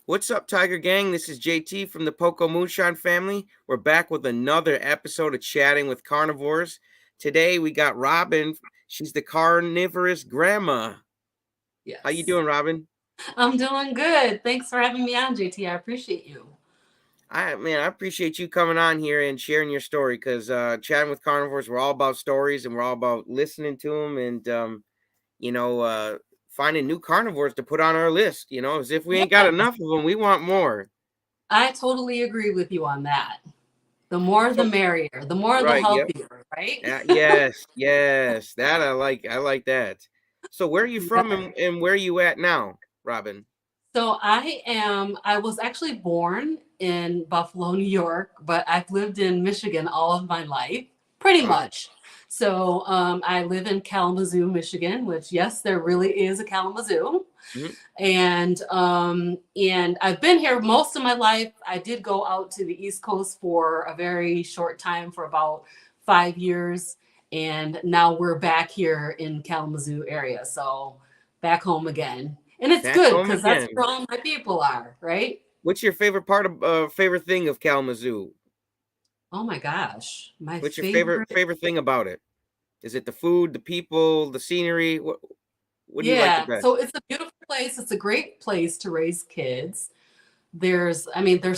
What's up, Tiger Gang? This is JT from the Poco Moonshine Family. We're back with another episode of Chatting with Carnivores. Today we got Robin. She's the carnivorous grandma. How you Yes. doing, Robin? I'm doing good. Thanks for having me on, JT. I appreciate you. I appreciate you coming on here and sharing your story because chatting with carnivores, we're all about stories and we're all about listening to them and you know uh, finding new carnivores to put on our list. As if we ain't got Yeah, enough of them, we want more. I totally agree with you on that. The more the So, merrier, the more the right, yep. healthier, right? Yes, yes, that I like. I like that. So, where are you from, Yeah. and where are you at now, Robin? I was actually born in Buffalo, New York, but I've lived in Michigan all of my life, pretty Awesome. much. I live in Kalamazoo, Michigan, which, yes, there really is a Kalamazoo. Mhm. And I've been here most of my life. I did go out to the East Coast for a very short time for about 5 years, and now we're back here in Kalamazoo area. So back home again, and it's Back good home because that's again. where all my people are, right? What's your favorite part of favorite thing of Kalamazoo? Oh my gosh, my What's your favorite favorite. favorite thing about it? Is it the food, the people, the scenery? What do you like the Yeah, best? so it's a beautiful place. It's a great place to raise kids. There's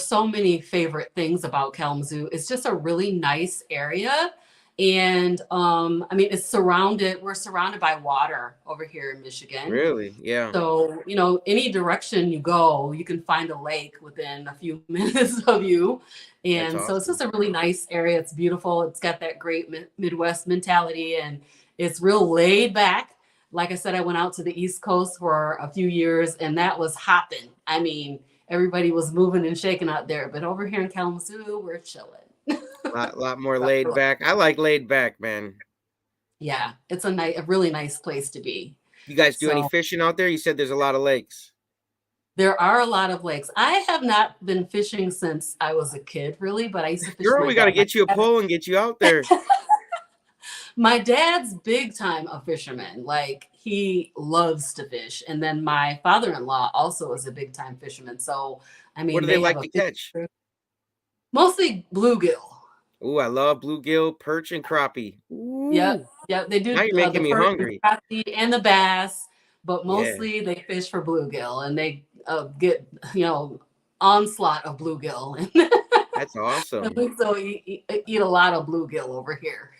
so many favorite things about Kalamazoo. It's just a really nice area. And we're surrounded by water over here in Michigan. Really? Yeah, So, any direction you go, you can find a lake within a few minutes of you. that's And so it's just awesome. a really nice area. It's beautiful. It's got that great Midwest mentality and it's real laid back. Like I said, I went out to the East Coast for a few years and that was hopping. I mean, everybody was moving and shaking out there. But over here in Kalamazoo, we're chilling. Lot more laid back. I like laid back, man. Yeah, it's a really nice place to be. You guys do any So fishing out there? You said there's a lot of lakes. there are a lot of lakes. I have not been fishing since I was a kid, really, but I used to fish with Girl, my we got to dad. get you a pole and get you out there. My dad's big time a fisherman. Like he loves to fish. And then my father-in-law also is a big time fisherman. So, I What mean, do they they have like a to fish catch? trip. Mostly bluegill. Ooh, I love bluegill, perch, and crappie. Yep. Ooh, Yep. They now do you're making the me perch and hungry. crappie and the bass, but Yeah, mostly they fish for bluegill and they get, onslaught of bluegill. that's awesome. So eat a lot of bluegill over here.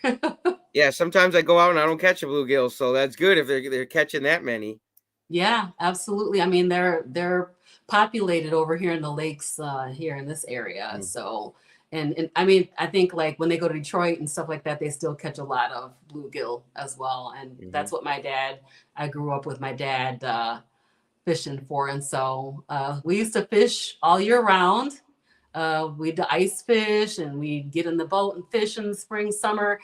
Yeah, sometimes I go out and I don't catch a bluegill, so that's good if they're catching that many. Yeah, absolutely. I mean, they're populated over here in the lakes here in this area. Mm, So, and I mean, I think like when they go to Detroit and stuff like that, they still catch a lot of bluegill as well. And mhm. that's what I grew up with my dad fishing for. And so we used to fish all year round. We'd ice fish and we'd get in the boat and fish in the spring, summer.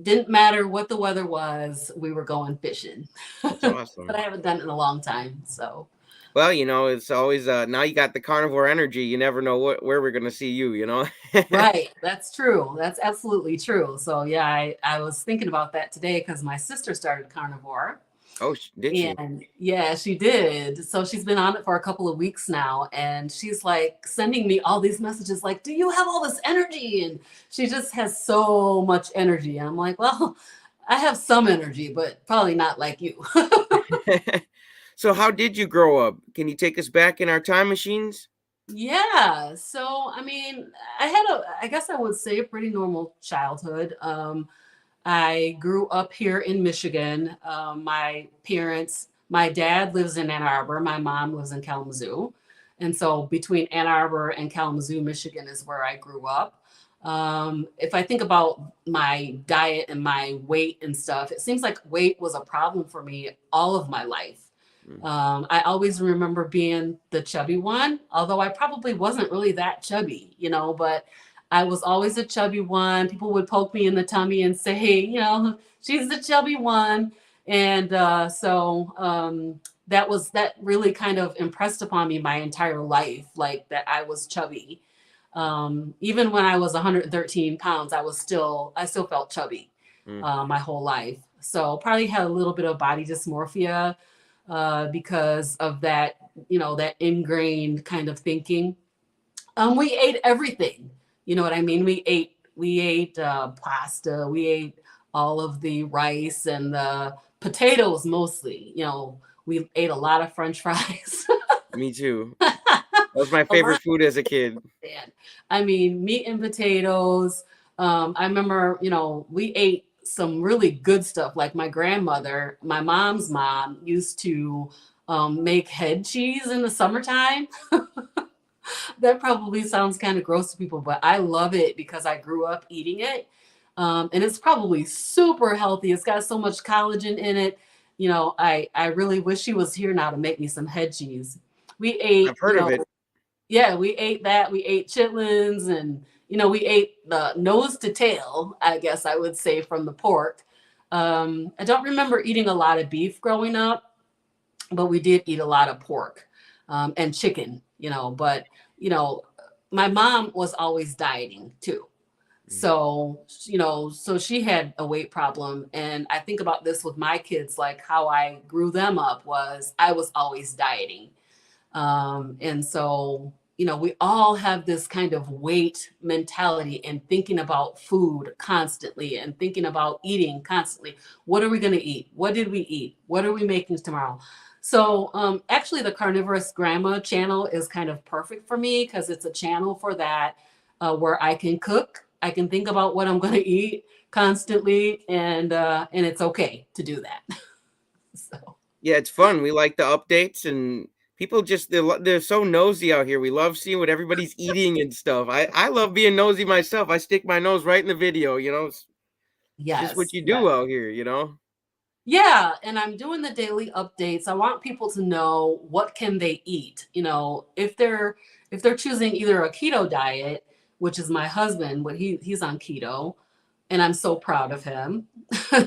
Didn't matter what the weather was, we were going fishing. That's But I awesome. haven't done it in a long time. So, Well, it's always now you got the carnivore energy. You never know where we're gonna see you. right, that's true. That's absolutely true. So, yeah, I was thinking about that today because my sister started carnivore. Oh, did she? And yeah, she did. So she's been on it for a couple of weeks now. And she's like sending me all these messages like, do you have all this energy? And she just has so much energy. And I'm like, well, I have some energy, but probably not like you. So, how did you grow up? Can you take us back in our time machines? Yeah. So, I mean, I guess I would say a pretty normal childhood. I grew up here in Michigan. My dad lives in Ann Arbor. My mom lives in Kalamazoo. And so between Ann Arbor and Kalamazoo, Michigan is where I grew up. If I think about my diet and my weight and stuff, it seems like weight was a problem for me all of my life. Mm. I always remember being the chubby one, although I probably wasn't really that chubby, but I was always a chubby one. People would poke me in the tummy and say, hey, she's the chubby one. And that really kind of impressed upon me my entire life, like that I was chubby. Even when I was 113 pounds, I still felt chubby Mm. my whole life. So probably had a little bit of body dysmorphia because of that that ingrained kind of thinking. We ate everything. You know what I mean? We ate pasta. We ate all of the rice and the potatoes mostly. We ate a lot of French fries. Me too. That was my A lot. favorite food as a kid. Man. I mean, meat and potatoes. I remember, we ate some really good stuff. Like my grandmother, my mom's mom, used to make head cheese in the summertime. That probably sounds kind of gross to people, but I love it because I grew up eating it. And it's probably super healthy. It's got so much collagen in it. I really wish she was here now to make me some head cheese. We I've ate, heard of it. yeah, we ate that. We ate chitlins and, we ate the nose to tail, I guess I would say, from the pork. I don't remember eating a lot of beef growing up, but we did eat a lot of pork and chicken, but, you know, my mom was always dieting too. Mm. So she had a weight problem. And I think about this with my kids, like how I grew them up was I was always dieting. And so, we all have this kind of weight mentality and thinking about food constantly and thinking about eating constantly. What are we going to eat? What did we eat? What are we making tomorrow? So actually the Carnivorous Grandma channel is kind of perfect for me because it's a channel for that where I can cook. I can think about what I'm going to eat constantly and it's okay to do that. So. Yeah, it's fun. We like the updates, and people just they're so nosy out here. We love seeing what everybody's eating and stuff. I love being nosy myself. I stick my nose right in the video. It's just what Yes, you yes. do out here. Yeah, and I'm doing the daily updates. I want people to know what can they eat. If they're choosing either a keto diet, which is my husband, but he's on keto, and I'm so proud of him.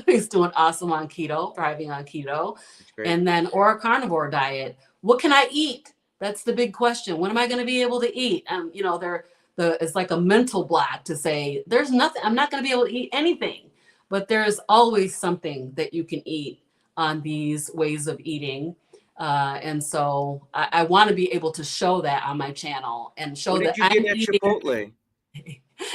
He's doing awesome on keto, thriving on keto, It's great. and then or a carnivore diet. What can I eat? That's the big question. What am I going to be able to eat? It's like a mental block to say there's nothing. I'm not going to be able to eat anything, but there's always something that you can eat on these ways of eating. And so I want to be able to show that on my channel and show What that did you I'm get at eating. Chipotle?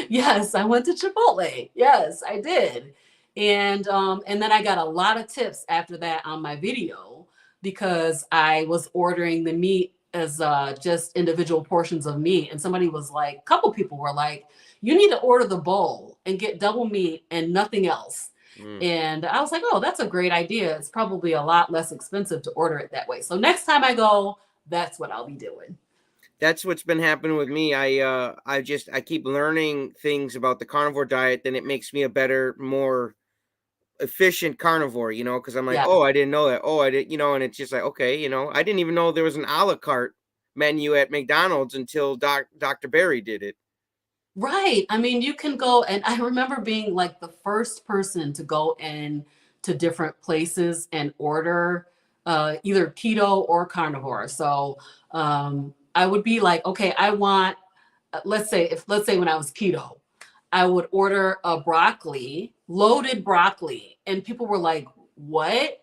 Yes, I went to Chipotle. Yes, I did. And then I got a lot of tips after that on my video because I was ordering the meat as just individual portions of meat. And somebody was like, a couple people were like, you need to order the bowl and get double meat and nothing else. Mm. And I was like, oh, that's a great idea. It's probably a lot less expensive to order it that way. So next time I go, that's what I'll be doing. That's what's been happening with me. I keep learning things about the carnivore diet, then it makes me a better, more efficient carnivore, because I'm like, Yeah. oh, I didn't know that. Oh, I didn't, and it's just like, okay, I didn't even know there was an a la carte menu at McDonald's until Dr. Barry did it. Right. I mean, you can go, and I remember being like the first person to go in to different places and order either keto or carnivore. So I would be like, okay, I want, let's say when I was keto, I would order a broccoli, loaded broccoli, and people were like, what?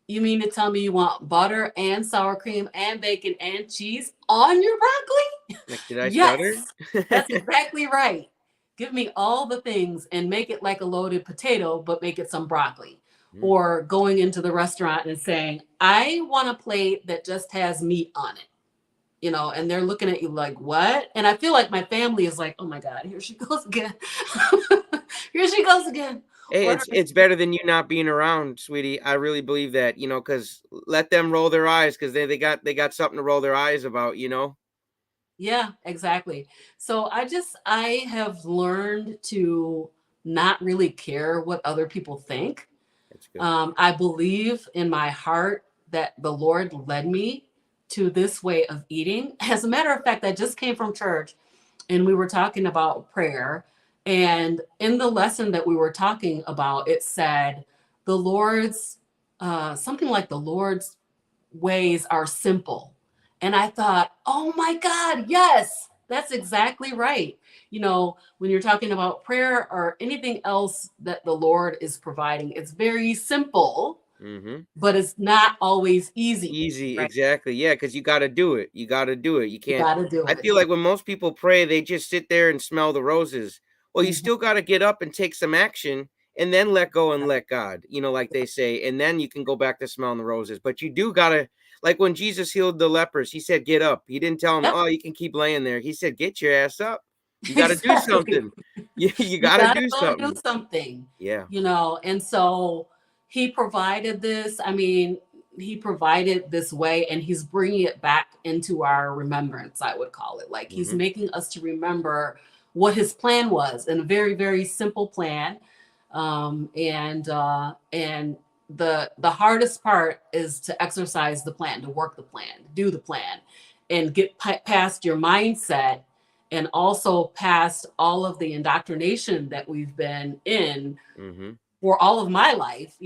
You mean to tell me you want butter and sour cream and bacon and cheese on your broccoli? Like, did I stutter? Yes, that's exactly right. Give me all the things and make it like a loaded potato, but make it some broccoli. Mm. Or going into the restaurant and saying, I want a plate that just has meat on it, and they're looking at you like, what? And I feel like my family is like, oh my God, here she goes again. Here she goes again. Hey, Order. it's better than you not being around, sweetie. I really believe that, because let them roll their eyes because they got something to roll their eyes about. Yeah, exactly. So I have learned to not really care what other people think. That's good. I believe in my heart that the Lord led me to this way of eating. As a matter of fact, I just came from church and we were talking about prayer. And in the lesson that we were talking about, it said the Lord's, something like the Lord's ways are simple. And I thought, oh my God, yes, that's exactly right. When you're talking about prayer or anything else that the Lord is providing, it's very simple, Mhm. but it's not always easy, Easy, right? exactly. Yeah, because you gotta do it. You gotta do it. You You can't. got to do I it. feel like when most people pray, they just sit there and smell the roses. Well, you Mhm. still gotta get up and take some action and then let go and let God, like they say, and then you can go back to smelling the roses. But you do gotta, like when Jesus healed the lepers, he said, "Get up." He didn't tell him, Yep. "Oh, you can keep laying there." He said, "Get your ass up. You gotta do Exactly. something. You You gotta got to do go and do something." something, Yeah. and so he provided this. I mean, he provided this way, and he's bringing it back into our remembrance, I would call it. Like he's Mhm. making us to remember what his plan was, and a very, very simple plan. And the hardest part is to exercise the plan, to work the plan, do the plan, and get past your mindset, and also past all of the indoctrination that we've been in Mhm. for all of my life.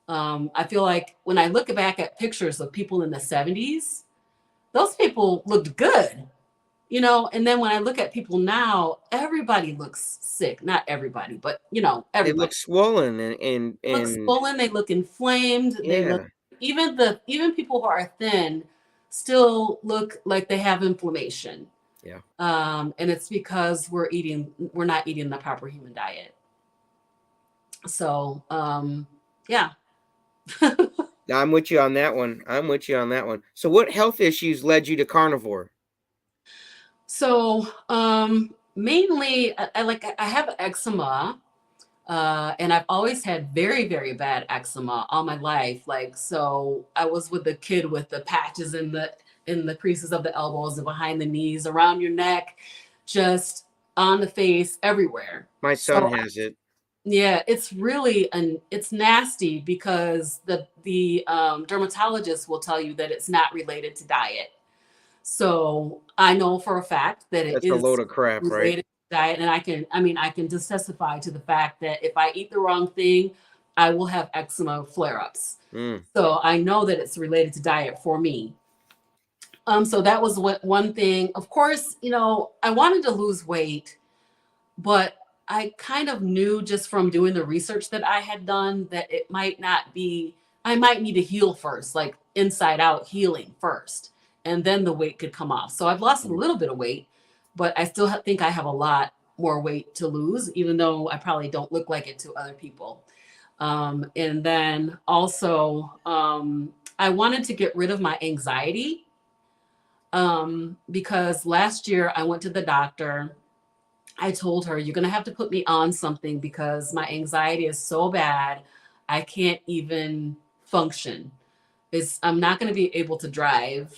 I feel like when I look back at pictures of people in the 70s, those people looked good, and then when I look at people now, everybody looks sick. Not everybody, but They look everybody. swollen They look swollen, they look inflamed, they look, yeah, even people who are thin still look like they have inflammation. yeah. And it's because we're not eating the proper human diet. So yeah. I'm with you on that one. I'm with you on that one. So what health issues led you to carnivore? So mainly I have eczema. And I've always had very, very bad eczema all my life. Like, so I was with the kid with the patches in the creases of the elbows and behind the knees, around your neck, just on the face, everywhere. My son So has it. yeah, it's nasty because the dermatologist will tell you that it's not related to diet. So I know for a fact that it That's a load is of crap, right? related to diet, and I can just testify to the fact that if I eat the wrong thing, I will have eczema flare-ups. Mm. So I know that it's related to diet for me. So that was one thing. Of course, I wanted to lose weight, but I kind of knew just from doing the research that I had done that it might not be, I might need to heal first, like inside out healing first, and then the weight could come off. So I've lost a Mm. little bit of weight, but I still think I have a lot more weight to lose, even though I probably don't look like it to other people. And then also, I wanted to get rid of my anxiety, because last year I went to the doctor. I told her, you're going to have to put me on something because my anxiety is so bad. I can't even function. I'm not going to be able to drive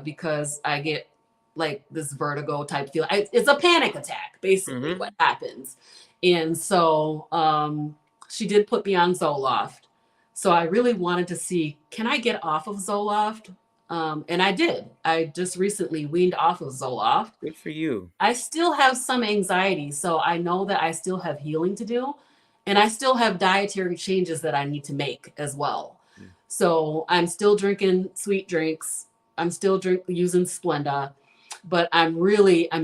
because I get like this vertigo type feel. It's a panic attack, basically, Mhm. what happens. And so she did put me on Zoloft. So I really wanted to see, can I get off of Zoloft? And I did. I just recently weaned off of Zoloft. Good for you. I still have some anxiety, so I know that I still have healing to do, and I still have dietary changes that I need to make as well. Mm. So I'm still drinking sweet drinks. I'm still using Splenda, but I'm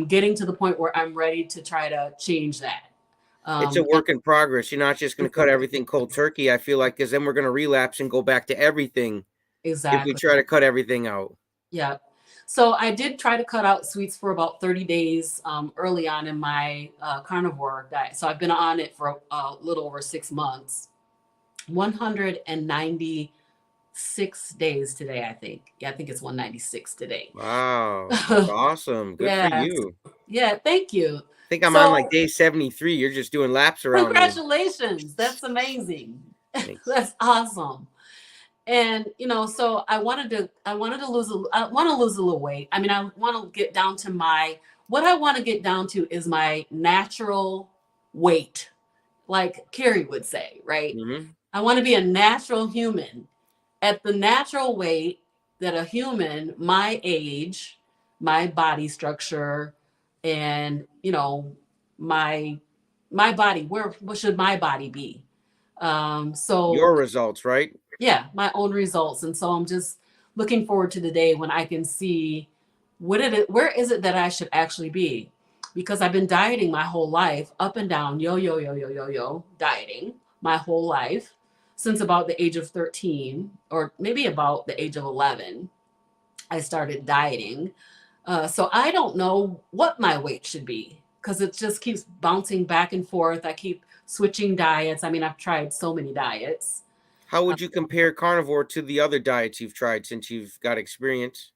getting to the point where I'm ready to try to change that. It's a And work in progress. You're not just gonna cut everything cold turkey, I feel like, because then we're gonna relapse and go back to everything if we exactly. try to cut everything out. Yeah. So I did try to cut out sweets for about 30 days early on in my carnivore diet. So I've been on it for a little over 6 months. 196 days today, I think. Yeah, I think it's 196 today. Wow, that's awesome. Good for Yes. you. Yeah, thank you. I think I'm on, like, So day 73. You're just doing laps around me. congratulations. That's amazing. Thanks. That's awesome. And so I want to lose a little weight. I mean, I want to get down to what I want to get down to is my natural weight, like Carrie would say, right? Mhm. I want to be a natural human at the natural weight that a human my age, my body structure, and my my body, where what should my body be? So Your results, right? yeah, my own results. And so I'm just looking forward to the day when I can see where is it that I should actually be? Because I've been dieting my whole life, up and down, yo, yo, yo, yo, yo, yo, dieting my whole life. since about the age of 13, or maybe about the age of 11, I started dieting. So I don't know what my weight should be because it just keeps bouncing back and forth. I keep switching diets. I mean, I've tried so many diets. How Uh, would you compare carnivore to the other diets you've tried since you've got experience?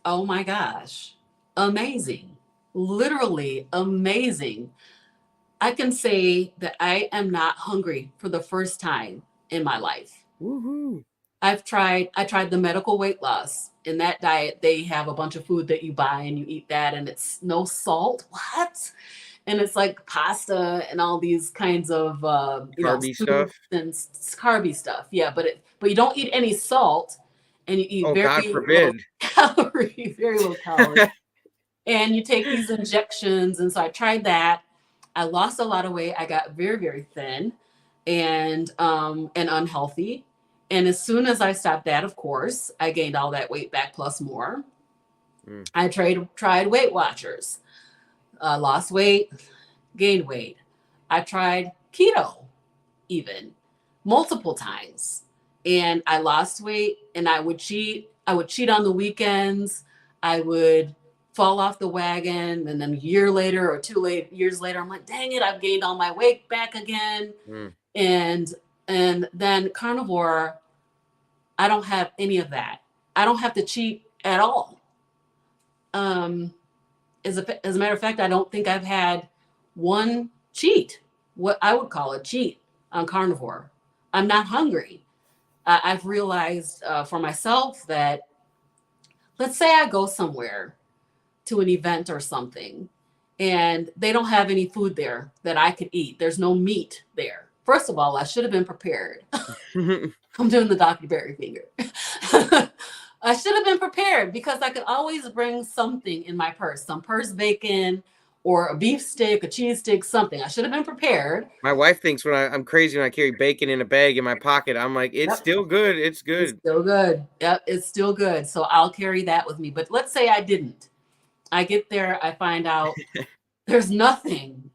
oh my gosh, amazing. Literally amazing. I can say that I am not hungry for the first time in my life. Woohoo! I tried the medical weight loss. In that diet, they have a bunch of food that you buy and you eat that, and it's no salt. What? And it's like pasta and all these kinds of Carby soups stuff. and carby stuff. Yeah, but you don't eat any salt, and you eat Oh, God very low forbid. calorie, very low calorie. And you take these injections, and so I tried that. I lost a lot of weight. I got very, very thin and unhealthy. And as soon as I stopped that, of course, I gained all that weight back plus more. Mm. I tried Weight Watchers, lost weight, gained weight. I tried keto even multiple times, and I lost weight. And I would cheat. I would cheat on the weekends. I would fall off the wagon, and then a year later or years later, I'm like, dang it, I've gained all my weight back again. Mm. And then carnivore, I don't have any of that. I don't have to cheat at all. Um, as a matter of fact, I don't think I've had one cheat, what I would call a cheat on carnivore. I'm not hungry. I've realized for myself that, let's say I go somewhere to an event or something, and they don't have any food there that I could eat. There's no meat there. First of all, I should have been prepared. I'm doing the Dr. Berry finger. I should have been prepared because I could always bring something in my purse, some purse bacon or a beef stick, a cheese stick, something. I should have been prepared. My wife thinks I'm crazy when I carry bacon in a bag in my pocket. I'm like, it's Yep, still good. It's it's good. still good. Yep, it's still good. So I'll carry that with me. But let's say I didn't. I get there, I find out there's nothing.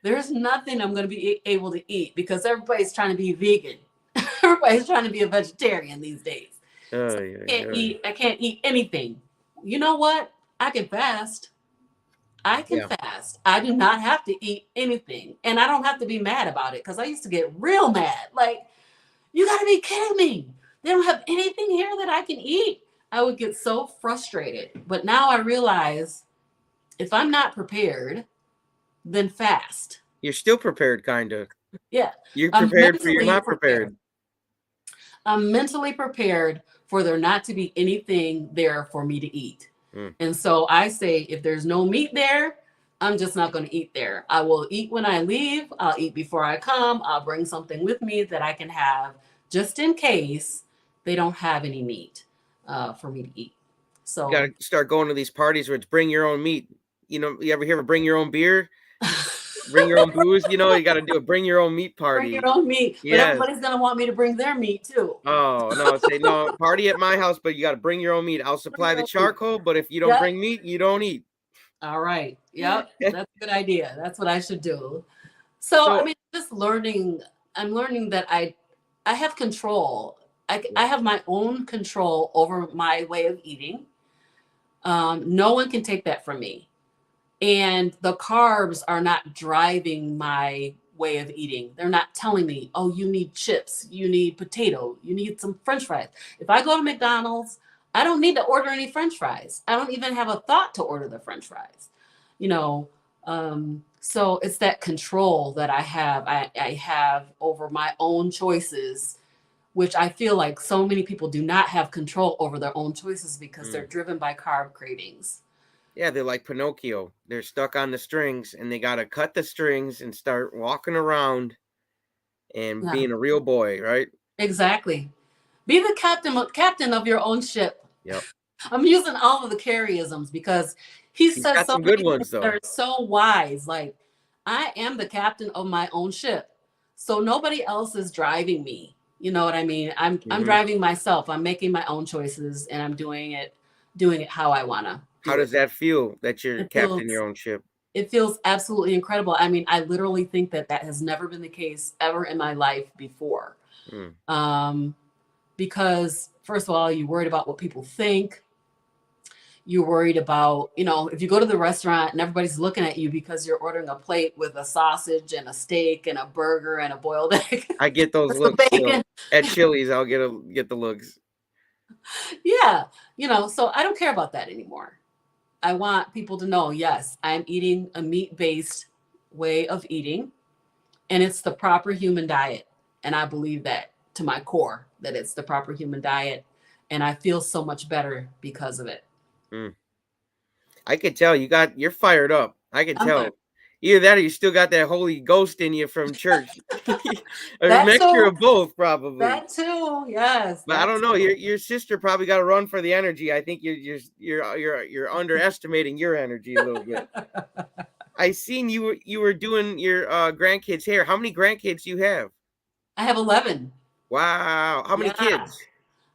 There's nothing I'm going to be able to eat because everybody's trying to be vegan. Everybody's trying to be a vegetarian these days. So Ay, ay, ay. I can't eat anything. You know what? I can fast. I can Yeah. fast. I do not have to eat anything. And I don't have to be mad about it because I used to get real mad. Like, you got to be kidding me. They don't have anything here that I can eat. I would get so frustrated. But now I realize if I'm not prepared, then fast. You're still prepared, kind of. Yeah. You're I'm prepared for you're mentally not prepared. prepared. I'm mentally prepared for there not to be anything there for me to eat. Mm. And so I say, if there's no meat there, I'm just not going to eat there. I will eat when I leave. I'll eat before I come. I'll bring something with me that I can have just in case they don't have any meat for me to eat. You got So to start going to these parties where it's bring your own meat. You know, you ever hear of bring your own beer, bring your own booze? You know, you got to do a bring your own meat bring your party. own meat, but Yes. everybody's going to want me to bring their meat too. Oh, no, say no, party at my house, but you got to bring your own meat. I'll Bring supply your the own meat. charcoal, but if you don't Yep. bring meat, you don't eat. All right. Yep. That's a good idea. That's what I should do. So, I So, mean, just learning, I'm learning that I have control. I have my own control over my way of eating. No one can take that from me. And the carbs are not driving my way of eating. They're not telling me, oh, you need chips, you need potato, you need some French fries. If I go to McDonald's, I don't need to order any French fries. I don't even have a thought to order the French fries. You know, so it's that control that I have over my own choices, which I feel like so many people do not have control over their own choices because they're mm, driven by carb cravings. yeah, they're like Pinocchio. They're stuck on the strings and they got to cut the strings and start walking around and Yeah, being a real boy, right? exactly. Be the captain of your own ship. Yep. I'm using all of the Careyisms because he He's says got so some good many things ones, that though. are so wise. Like, I am the captain of my own ship. So nobody else is driving me. You know what I mean? I'm Hmm. driving myself. I'm making my own choices and I'm doing it how I wanna How do it. does that feel that you're It captain feels your own ship? it feels absolutely incredible. I mean, I literally think that that has never been the case ever in my life before. Mm. Because first of all, you're worried about what people think. You're worried about, if you go to the restaurant and everybody's looking at you because you're ordering a plate with a sausage and a steak and a burger and a boiled egg I get those with some looks bacon. still. At Chili's, I'll get the looks. Yeah. So I don't care about that anymore. I want people to know, yes, I'm eating a meat-based way of eating, and it's the proper human diet. And I believe that to my core, that it's the proper human diet. And I feel so much better because of it. Mm. I could tell you're fired up. I can I'm fired. tell. Either that or you still got that Holy Ghost in you from church. A That mixture too. of both, probably. That too. Yes. But I That don't know. too. Your sister probably got to run for the energy. I think you're underestimating your energy a little bit. I seen you were doing your grandkids' hair. How many grandkids do you have? I have 11. Wow. How many Yeah. kids?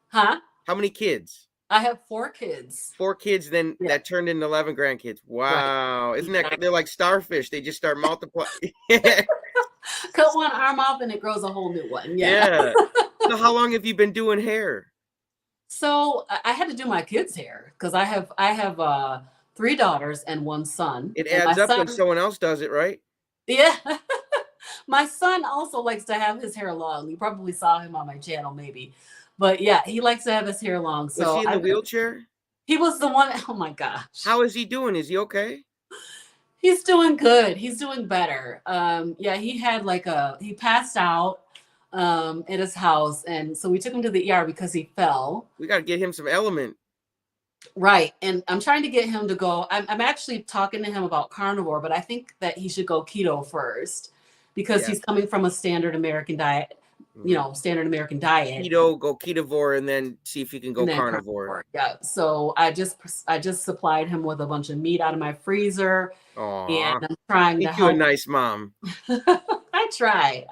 Huh? How many kids? I have 4 kids. 4 kids, then Yeah. that turned into 11 grandkids. Right. Wow. Isn't that Exactly. they're like starfish. They just start multiplying. Cut one arm off and it grows a whole new one. Yeah. Yeah. So how long have you been doing hair? So I had to do my kids' hair because I have 3 daughters and 1 son. It And my adds up when son, someone else does it, right? yeah. My son also likes to have his hair long. You probably saw him on my channel, maybe. But yeah, he likes to have his hair long. Was So he in the wheelchair? he was the one. Oh my gosh. How is he doing? Is he okay? He's doing good. He's doing better. Yeah, he passed out at his house. And so we took him to the ER because he fell. We got to get him some element. Right. And I'm trying to get him to go. I'm actually talking to him about carnivore, but I think that he should go keto first because Yeah. he's coming from a standard American diet, standard American diet. Keto, go ketovore, and then see if you can go And then carnivore. Yeah. So I just supplied him with a bunch of meat out of my freezer. Aw. And I'm trying to Make you a help. nice mom. I try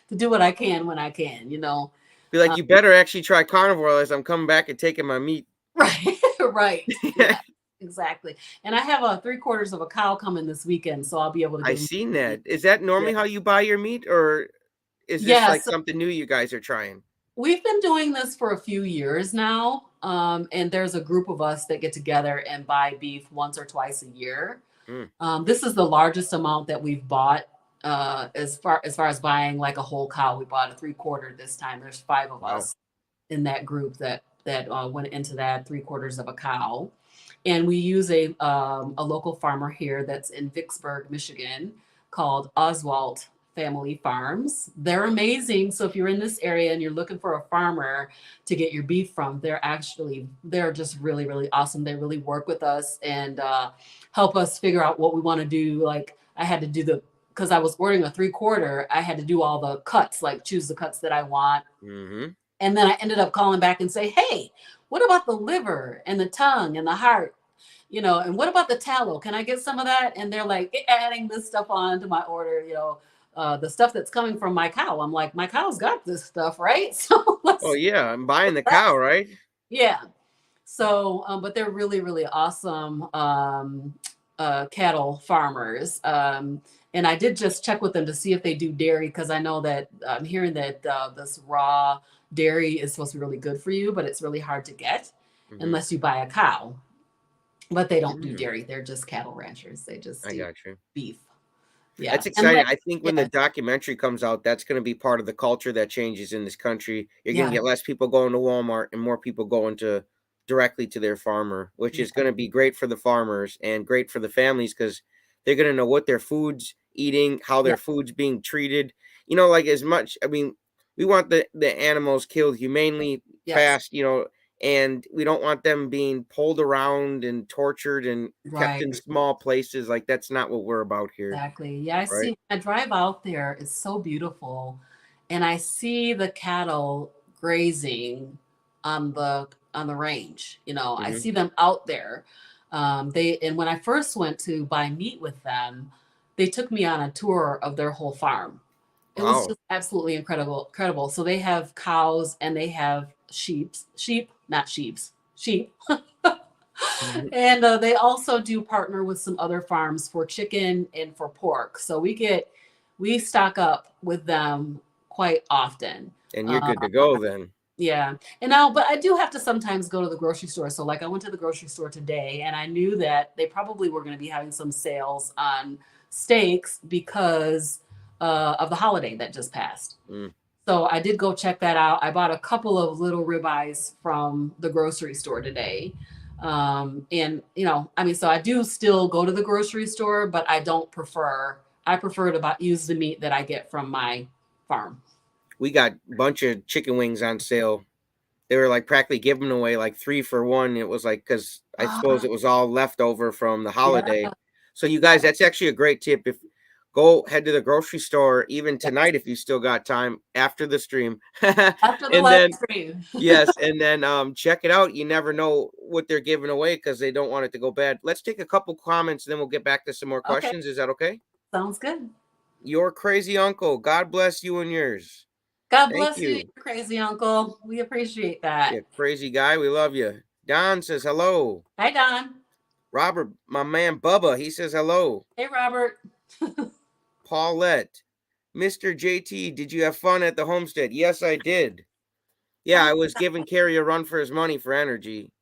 to do what I can when I can, Be like, you better actually try carnivore, as I'm coming back and taking my meat. Right. Right. Yeah, exactly. And I have 3/4 of a cow coming this weekend, so I'll be able to I give him. seen that. Is that normally how you buy your meat, or is this Yeah, like so something new you guys are trying? we've been doing this for a few years now. And there's a group of us that get together and buy beef once or twice a year. Mm. This is the largest amount that we've bought. As far as buying like a whole cow, we bought a 3/4 this time. There's 5 of Wow. us in that group that went into that 3/4 of a cow, and we use a local farmer here that's in Vicksburg, Michigan, called Oswald Family Farms. They're amazing. So if you're in this area and you're looking for a farmer to get your beef from, they're just really, really awesome. They really work with us and help us figure out what we want to do. Like I had to do because I was ordering a 3/4, I had to do all the cuts, like choose the cuts that I want. Mm-hmm. And then I ended up calling back and say, hey, what about the liver and the tongue and the heart? And what about the tallow? Can I get some of that? And they're like adding this stuff on to my order, the stuff that's coming from my cow. I'm like, my cow's got this stuff, right? So Oh yeah, I'm buying the cow, right? yeah. So, but they're really, really awesome cattle farmers. And I did just check with them to see if they do dairy because I know that I'm hearing that this raw dairy is supposed to be really good for you, but it's really hard to get unless you buy a cow. But they don't do dairy. They're just cattle ranchers. They just do beef. Yeah. That's exciting. I think when the documentary comes out, that's going to be part of the culture that changes in this country. You're going to get less people going to Walmart and more people going directly to their farmer, which is going to be great for the farmers and great for the families because they're going to know what their food's eating, how their food's being treated. Like as much, I mean, we want the animals killed humanely, fast, and we don't want them being pulled around and tortured and kept in small places. Like that's not what we're about here. Exactly. Yeah, I drive out there. It's so beautiful. And I see the cattle grazing on the range. I see them out there. And when I first went to buy meat with them, they took me on a tour of their whole farm. It was just absolutely incredible. So they have cows and they have sheep, not sheeps, sheep. And they also do partner with some other farms for chicken and for pork. So we stock up with them quite often. And you're good to go then. Yeah. And now, but I do have to sometimes go to the grocery store. So, like, I went to the grocery store today and I knew that they probably were going to be having some sales on steaks because of the holiday that just passed. Mm. So, I did go check that out. I bought a couple of little ribeyes from the grocery store today. And, you know, I mean, so I do still go to the grocery store, but I prefer to use the meat that I get from my farm. We got a bunch of chicken wings on sale. They were like practically giving away like 3 for 1. It was like, because I suppose Ah, it was all leftover from the yeah. holiday. So you guys, that's actually a great tip. If go head to the grocery store even Yes. tonight if you still got time after the stream. After the And live then stream. yes, and then check it out. You never know what they're giving away because they don't want it to go bad. Let's take a couple comments, then we'll get back to some more Okay. questions. Is that okay? Sounds good. Your crazy uncle. God bless you and yours. God Thank bless you, you. crazy uncle. We appreciate that. Yeah, crazy guy. We love you. Don says hello. Hey, Don. Robert, my man Bubba, he says hello. Hey, Robert. Paulette, Mr. JT, did you have fun at the homestead? Yes, I did. Yeah, Oh, I was giving Carrie a run for his money for energy.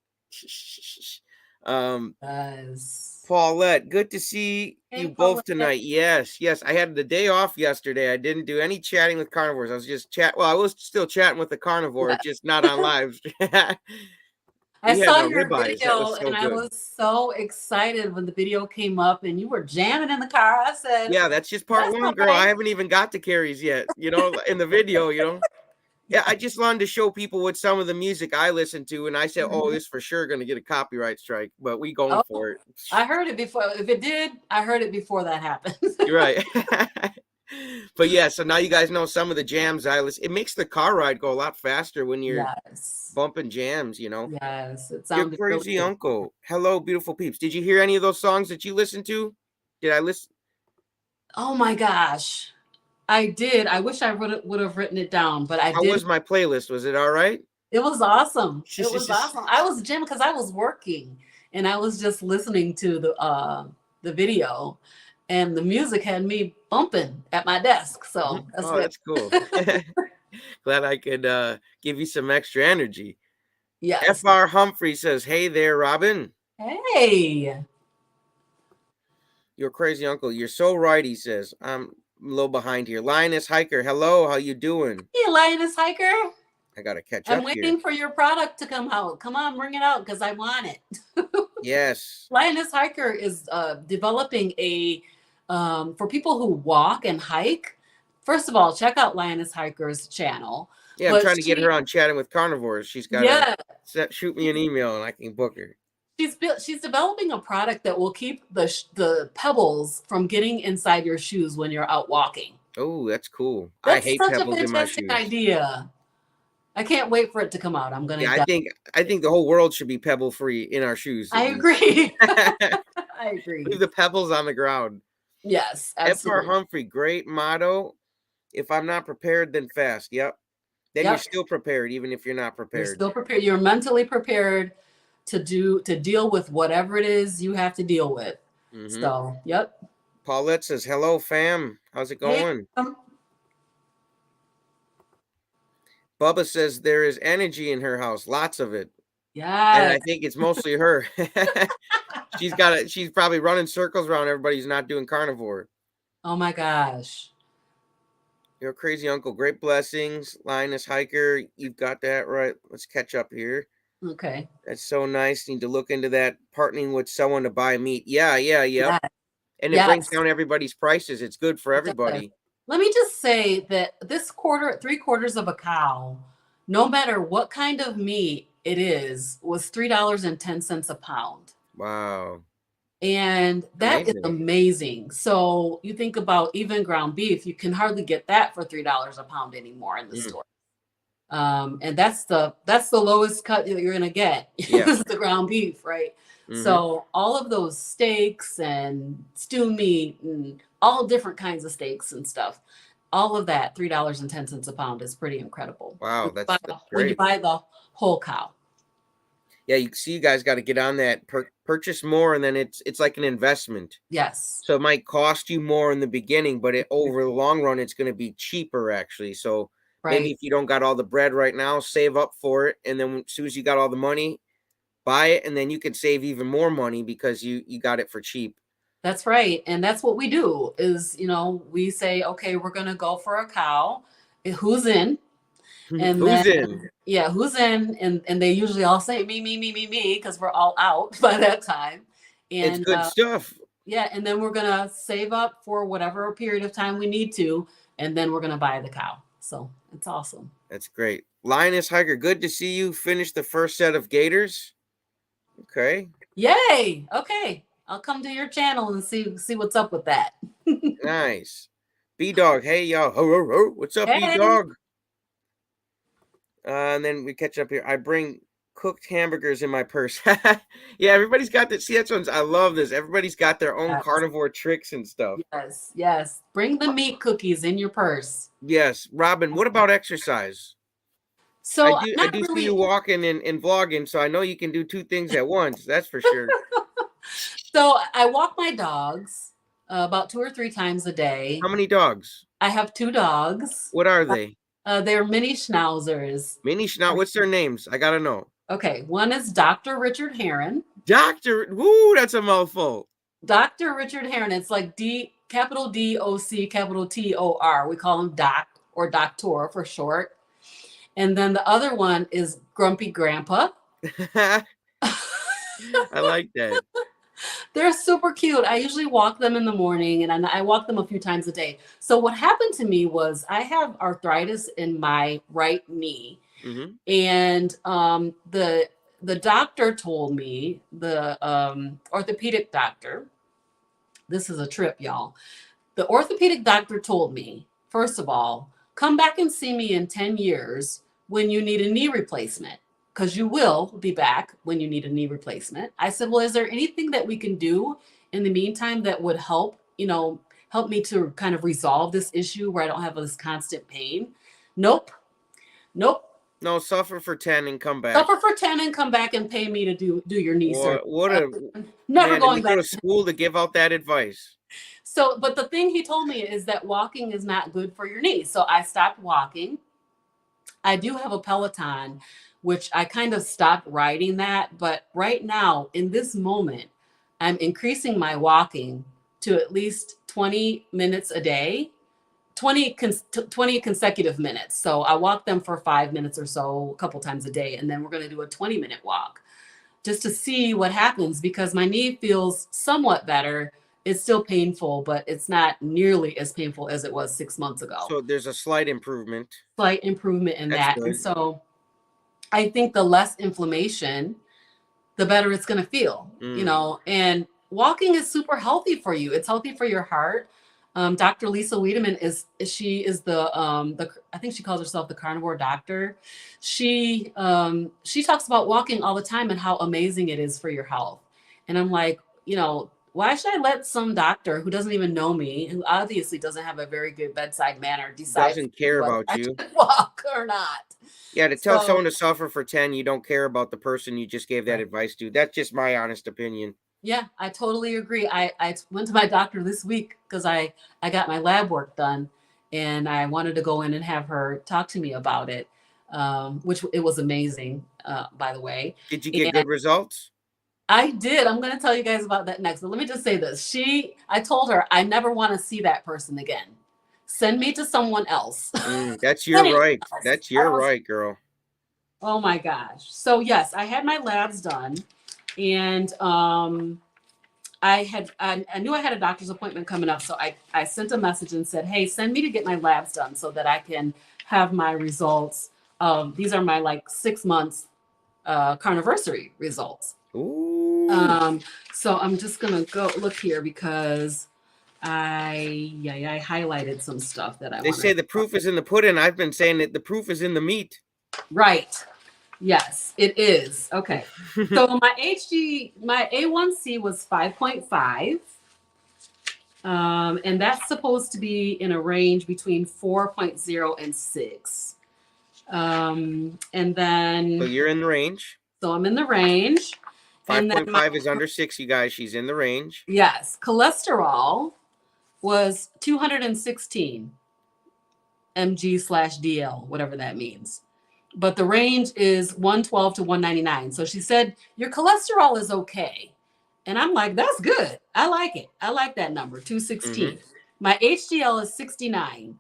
yes. Paulette, good to see you Hey, both Paulette. tonight. Yes, yes. I had the day off yesterday. I didn't do any chatting with carnivores. I was just well, I was still chatting with the carnivore, Yes. just not on live. I We had saw the your ribeyes. That was video so and I good. was so excited when the video came up and you were jamming in the car. I said, Yeah, that's just part that's one, all girl. I right. haven't even got to carries yet, in the video. Yeah, I Yeah. just wanted to show people what some of the music I listen to, and I said, "Oh, Mhm. this for sure going to get a copyright strike," but we going Oh, for it. I heard it before. If it did, I heard it before that happened. You're right. But yeah, so now you guys know some of the jams I listen. It makes the car ride go a lot faster when you're Yes. bumping jams. Yes. It Your sounded really crazy good. uncle. Hello, beautiful peeps. Did you hear any of those songs that you listened to? Did I listen? Oh my gosh. I did. I wish I would have written it down, but I How didn't. was my playlist? Was it all right? It was awesome. It was awesome. I was jamming because I was working and I was just listening to the video and the music had me bumping at my desk. So that's Oh, good. that's cool. Glad I could give you some extra energy. Yes. FR Humphrey says, "Hey there, Robin. Hey. Your crazy uncle. You're so right," he says. I'm a little behind here. Lioness Hiker, hello. How you doing? Hey, Lioness Hiker. I gotta catch I'm up here. waiting for your product to come out. Come on, bring it out because I want it. Yes. Lioness Hiker is developing for people who walk and hike. First of all, check out Lioness Hiker's channel. Yeah, I'm But trying to get her on chatting with carnivores. She's gotta yeah, shoot me an email and I can book her. she's developing a product that will keep the pebbles from getting inside your shoes when you're out walking. Oh, that's cool. I That's hate such a pebbles in my fantastic shoes. idea. I can't wait for it to come out. I'm gonna. Yeah, I think the whole world should be pebble free in our shoes I at least. agree. I agree. Leave the pebbles on the ground. Yes, FR absolutely. Humphrey, great motto. If I'm not prepared, then fast. Yep. Then you're Yep. still prepared, even if you're not You're prepared. still prepared. You're mentally prepared to deal with whatever it is you have to deal with. Mm-hmm. So, yep. Paulette says, "Hello, fam. How's it Hey, going?" Bubba says there is energy in her house, lots of it, and I yes. think it's mostly her. She's probably running circles around everybody who's not doing carnivore. Oh my gosh. Your crazy uncle, great blessings, Linus Hiker. You've got that right. Let's catch up here. Okay. That's so nice. Need to look into that. Partnering with someone to buy meat. Yeah, yep. Yes. And it brings Yes. down everybody's prices. It's good for It does. everybody. Let me just say that this quarter, 3/4 of a cow, no matter what kind of meat it is, was $3.10 a pound. Wow, And that is amazing. amazing. So you think about even ground beef, you can hardly get that for $3 a pound anymore in the Mm, store. And that's the lowest cut that you're gonna get yeah. is the ground beef, right? Mm-hmm. So all of those steaks and stew meat and all different kinds of steaks and stuff, all of that $3.10 a pound is pretty incredible Wow, when that's you great. buy the whole cow. Yeah, you see, you guys got to get on that. Purchase more, and then it's like an investment. Yes. So it might cost you more in the beginning, but over the long run, it's going to be cheaper actually. So maybe Right. if you don't got all the bread right now, save up for it, and then as soon as you got all the money, buy it, and then you can save even more money because you got it for cheap. That's right. And that's what we do is, we say, okay, we're going to go for a cow. Who's in? And then, Who's in? yeah, who's in? And they usually all say me, because we're all out by that time. It's And good stuff. yeah, and then we're going to save up for whatever period of time we need to. And then we're going to buy the cow. So it's awesome. That's great. Lioness Hiker, good to see you finish the first set of gators. Okay. Yay. Okay. I'll come to your channel and see what's up with that. Nice. B-Dog, hey y'all. Ho, ho, ho. What's up, Hey. B-Dog? And then we catch up here. I bring cooked hamburgers in my purse. Yeah, everybody's got this. See, that's ones I love this. Everybody's got their own Yes. carnivore tricks and stuff. Yes. Yes. Bring the meat cookies in your purse. Yes. Robin, what about exercise? So I not do see really. you walking and vlogging, so I know you can do two things at once. That's for sure. So I walk my dogs about 2 or 3 times a day. How many dogs? I have 2 dogs. What are they? They're mini schnauzers. Mini Schnauz. What's their names? I gotta know. Okay, one is Dr. Richard Heron. Doctor. Woo, that's a mouthful. Dr. Richard Heron. It's like capital D-O-C, capital T-O-R. We call him Doc or Doctor for short. And then the other one is Grumpy Grandpa. I like that. They're super cute. I usually walk them in the morning, and I walk them a few times a day. So what happened to me was I have arthritis in my right knee, Mm-hmm. and the doctor told me, the orthopedic doctor. This is a trip, y'all. The orthopedic doctor told me, first of all, come back and see me in 10 years when you need a knee replacement, because you will be back when you need a knee replacement. I said, well, is there anything that we can do in the meantime that would help me to kind of resolve this issue where I don't have this constant pain? Nope. No, suffer for 10 and come back. Suffer for 10 and come back and pay me to do your knee surgery. What a Never man, going and you back. go to school to give out that advice. So, but the thing he told me is that walking is not good for your knee. So I stopped walking. I do have a Peloton, which I kind of stopped riding that. But right now, in this moment, I'm increasing my walking to at least 20 minutes a day, 20 consecutive minutes. So I walk them for 5 minutes or so a couple times a day. And then we're going to do a 20-minute walk just to see what happens, because my knee feels somewhat better. It's still painful, but it's not nearly as painful as it was 6 months ago. So there's a slight improvement. Slight improvement in That's that. good. And so I think the less inflammation, the better it's going to feel, and walking is super healthy for you. It's healthy for your heart. Dr. Lisa Wiedemann is the I think she calls herself the carnivore doctor. She talks about walking all the time and how amazing it is for your health. And I'm like, why should I let some doctor who doesn't even know me, who obviously doesn't have a very good bedside manner, decide Doesn't care about I you. should walk or not? Yeah, to tell someone to suffer for 10, you don't care about the person you just gave that advice to. That's just my honest opinion. Yeah, I totally agree. I went to my doctor this week because I got my lab work done, and I wanted to go in and have her talk to me about it, which it was amazing, by the way. Did you get good results? I did. I'm going to tell you guys about that next. But let me just say this. I told her I never want to see that person again. Send me to someone else. That's your right. That's your right, girl. Oh my gosh. So yes, I had my labs done, and I knew I had a doctor's appointment coming up. So I sent a message and said, hey, send me to get my labs done so that I can have my results. These are my 6 months carniversary results. Ooh. So I'm just gonna go look here because I highlighted some stuff that I. They say the proof is in the pudding. I've been saying that the proof is in the meat. Right. Yes, it is. Okay. So my A1C was 5.5. And that's supposed to be in a range between 4.0 and 6. And then. So you're in the range. So I'm in the range. And then 5.5 is under 6, you guys. She's in the range. yes, cholesterol was 216 mg/dl, whatever that means. But the range is 112 to 199. So she said, your cholesterol is okay. And I'm like, that's good. I like it. I like that number, 216. My HDL is 69,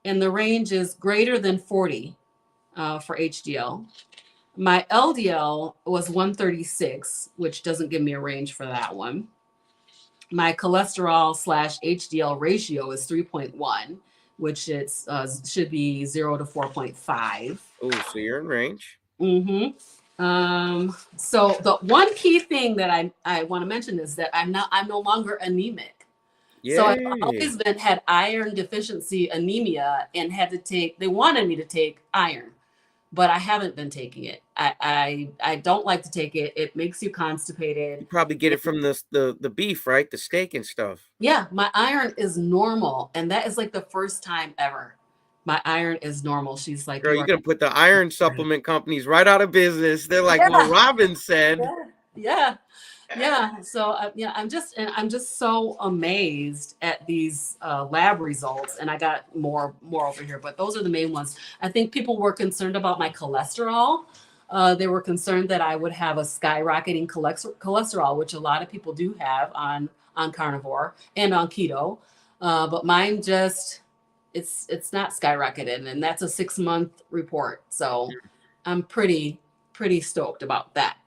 and the range is greater than 40 for HDL. My LDL was 136, which doesn't give me a range for that one. My cholesterol / HDL ratio is 3.1, which it's should be 0 to 4.5. Oh, so you're in range. So the one key thing that I want to mention is that I'm no longer anemic. Yay. So I've always had iron deficiency anemia and they wanted me to take iron, but I haven't been taking it. I don't like to take it. It makes you constipated. You probably get it from the beef, right? The steak and stuff. Yeah, my iron is normal, and that is like the first time ever. My iron is normal. She's like, Girl, you're gonna put the iron supplement companies right out of business. They're like, yeah. well, Robin said. Yeah. So I'm just so amazed at these lab results, and I got more over here, but those are the main ones. I think people were concerned about my cholesterol. They were concerned that I would have a skyrocketing cholesterol, which a lot of people do have on carnivore and on keto, but mine just it's not skyrocketed, and that's a 6-month report. So I'm pretty stoked about that.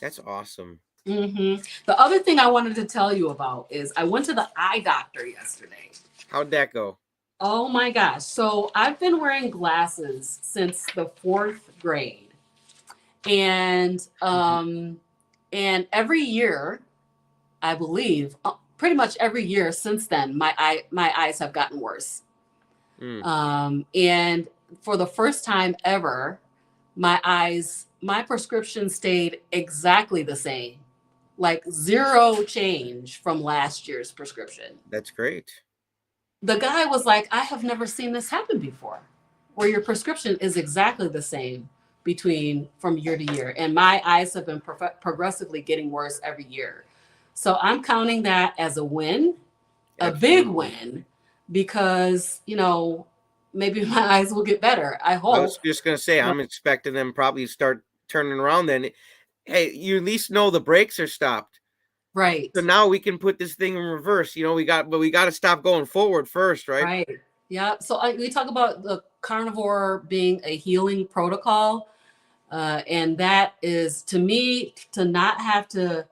That's awesome. The other thing I wanted to tell you about is I went to the eye doctor yesterday. How'd that go? Oh my gosh. So I've been wearing glasses since the 4th grade. And every year, I believe, pretty much every year since then, my eyes have gotten worse. And for the first time ever, my prescription stayed exactly the same, like 0 change from last year's prescription. That's great. The guy was like, I have never seen this happen before, where your prescription is exactly the same from year to year. And my eyes have been progressively getting worse every year. So I'm counting that as a win, a big win, because, maybe my eyes will get better. I hope. I was just going to say, I'm expecting them probably start turning around then. Hey, you at least know the brakes are stopped. Right. So now we can put this thing in reverse. We got to stop going forward first, right? Right. Yeah. So we talk about the carnivore being a healing protocol. And that is, to me, to not have to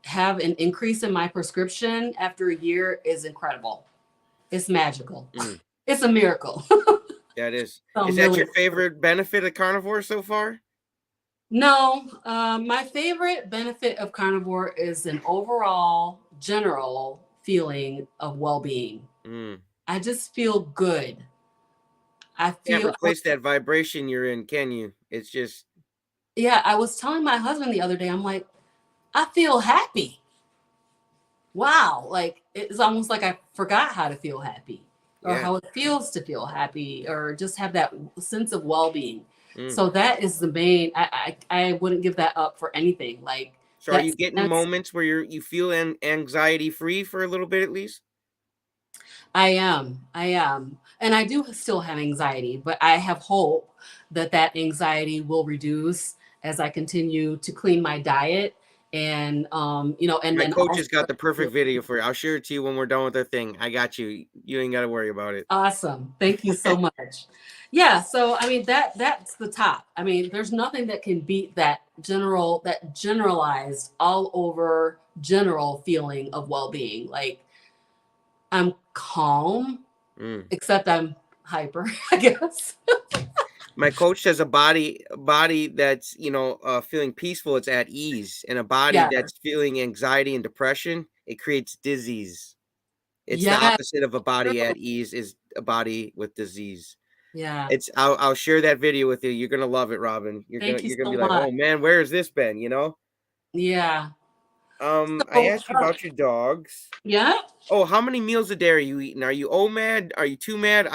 have an increase in my prescription after a year is incredible. It's magical. It's a miracle. That is. Is that your favorite benefit of carnivore so far? No. My favorite benefit of carnivore is an overall general feeling of well-being. I just feel good. I feel. Can't replace that vibration you're in, can you? It's just. Yeah, I was telling my husband the other day, I'm like, I feel happy. Wow. Like, it's almost like I forgot how to feel happy, or how it feels to feel happy, or just have that sense of well-being. So that is the main, I wouldn't give that up for anything. Like, so are you getting moments where you feel anxiety free for a little bit at least? I am. And I do still have anxiety, but I have hope that anxiety will reduce as I continue to clean my diet. And, and my coach has got the perfect video for you. I'll share it to you when we're done with our thing. I got you. You ain't got to worry about it. Awesome. Thank you so much. Yeah. So, I mean, that's the top. I mean, there's nothing that can beat that generalized all over general feeling of well-being. Like, I'm calm, except I'm hyper, I guess. My coach says a body that's, feeling peaceful, it's at ease. And a body that's feeling anxiety and depression, it creates disease. It's the opposite of a body at ease is a body with disease. Yeah. I'll share that video with you. You're going to love it, Robin. You're going to be like, oh man, where has this been? Yeah. I asked you about your dogs. Yeah. Oh, how many meals a day are you eating? Are you OMAD? Are you 2MAD?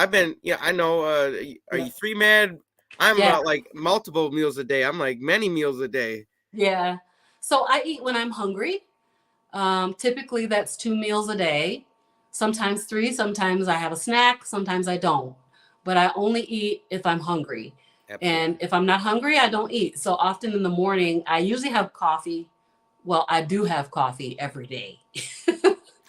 I know. Are you 3MAD? I'm about like multiple meals a day. I'm like many meals a day. Yeah. So I eat when I'm hungry. Typically that's 2 meals a day, sometimes three, sometimes I have a snack, sometimes I don't. But I only eat if I'm hungry. And Absolutely. if I'm not hungry, I don't eat. So often in the morning, I usually have coffee. Well, I do have coffee every day.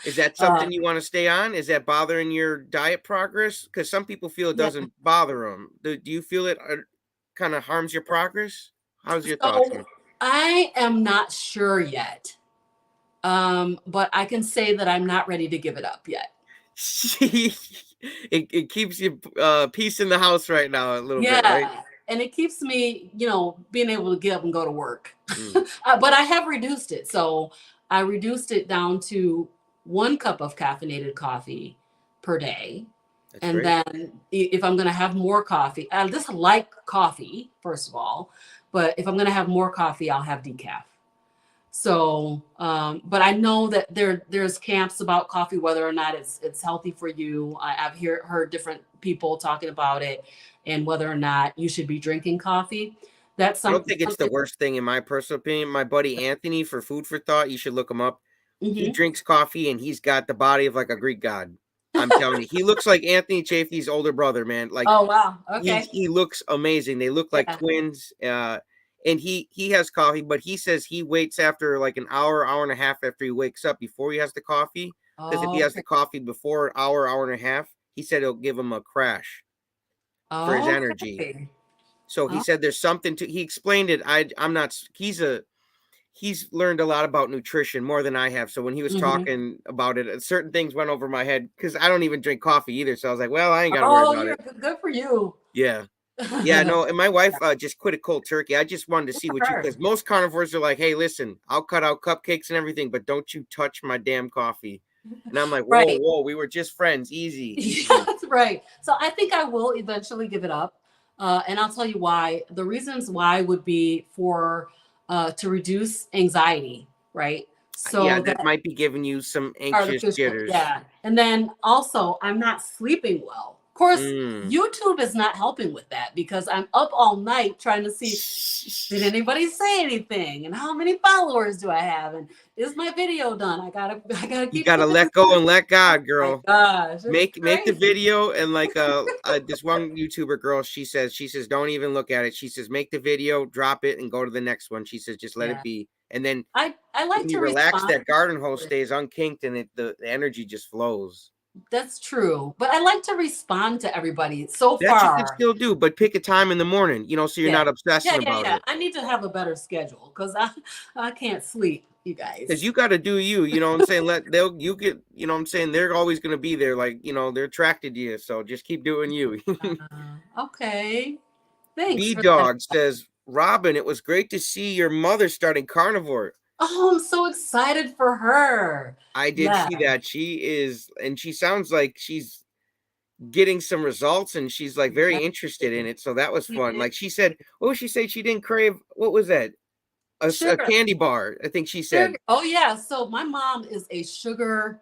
Is that uh, something you want to stay on? Is that bothering your diet progress? Because some people feel it yeah. doesn't bother them. Do you feel it kind of harms your progress? How's your thoughts So here? I am not sure yet. But I can say that I'm not ready to give it up yet. It keeps you peace in the house right now a little bit, right? Yeah. And it keeps me, being able to get up and go to work. Mm, But I have reduced it. So I reduced it down to 1 cup of caffeinated coffee per day. that's And great. then if I'm going to have more coffee, I just like coffee, first of all. But if I'm going to have more coffee, I'll have decaf. So, but I know that there's camps about coffee, whether or not it's healthy for you. I've heard different people talking about it, and whether or not you should be drinking coffee. That's I don't think it's the something. worst thing in my personal opinion. My buddy Anthony, for food for thought, you should look him up. He Mhm. drinks coffee and he's got the body of like a Greek god. I'm telling you, he looks like Anthony Chafee's older brother, man. Like Oh wow. he Okay. he looks amazing. They look like Yeah. twins. And he has coffee, but he says he waits after like an hour, hour and a half after he wakes up before he has the coffee. Because if he has the Okay. coffee before an hour, hour and a half, he said it'll give him a crash for his energy. Okay. So he Oh, said there's something to. He explained it. I'm not. He's learned a lot about nutrition more than I have. So when he was mhm. talking about it, certain things went over my head because I don't even drink coffee either. So I was like, well, I ain't got to worry Oh, about you're it. good for you. Yeah. Yeah, Good no, and my wife just quit a cold turkey. I just wanted to see for what you her. because most carnivores are like, hey, listen, I'll cut out cupcakes and everything, but don't you touch my damn coffee. And I'm like, whoa, Right. whoa, we were just friends. Easy, easy. Yes, right. So I think I will eventually give it up. And I'll tell you why. The reasons why would be for to reduce anxiety, right? Yeah, So that that might be giving you some anxious artificial, jitters. yeah. And then also, I'm not sleeping well. Of course, Mm. YouTube is not helping with that because I'm up all night trying to see, did anybody say anything, and how many followers do I have, and is my video done? I gotta You keep gotta looking. let go and let Oh God, my girl. gosh, it's Make the crazy. video and like this one YouTuber girl, she says don't even look at it. She says make the video, drop it, and go to the next one. She says just let it Yeah, be. And then I like when you to relax, respond. that garden hose stays unkinked and the energy just flows. That's true, but I like to respond to everybody. So That you can far, still do, but pick a time in the morning, so you're yeah, not obsessing about yeah. it. I need to have a better schedule because I can't sleep, you Because guys. you got to do you, you know what I'm saying? You get, you know what I'm saying? They're always going to be there, like, they're attracted to you. So just keep doing you. Okay, thanks B for that. Dog says, Robin, it was great to see your mother starting carnivore. Oh, I'm so excited for her. I did Yeah, see that. And she sounds like she's getting some results and she's like yeah, very interested in it. So that was she fun. is. Like she said, what was she say? She didn't crave, what was that? A Sugar, candy bar, I think she said. sugar. Oh yeah. So my mom is a sugar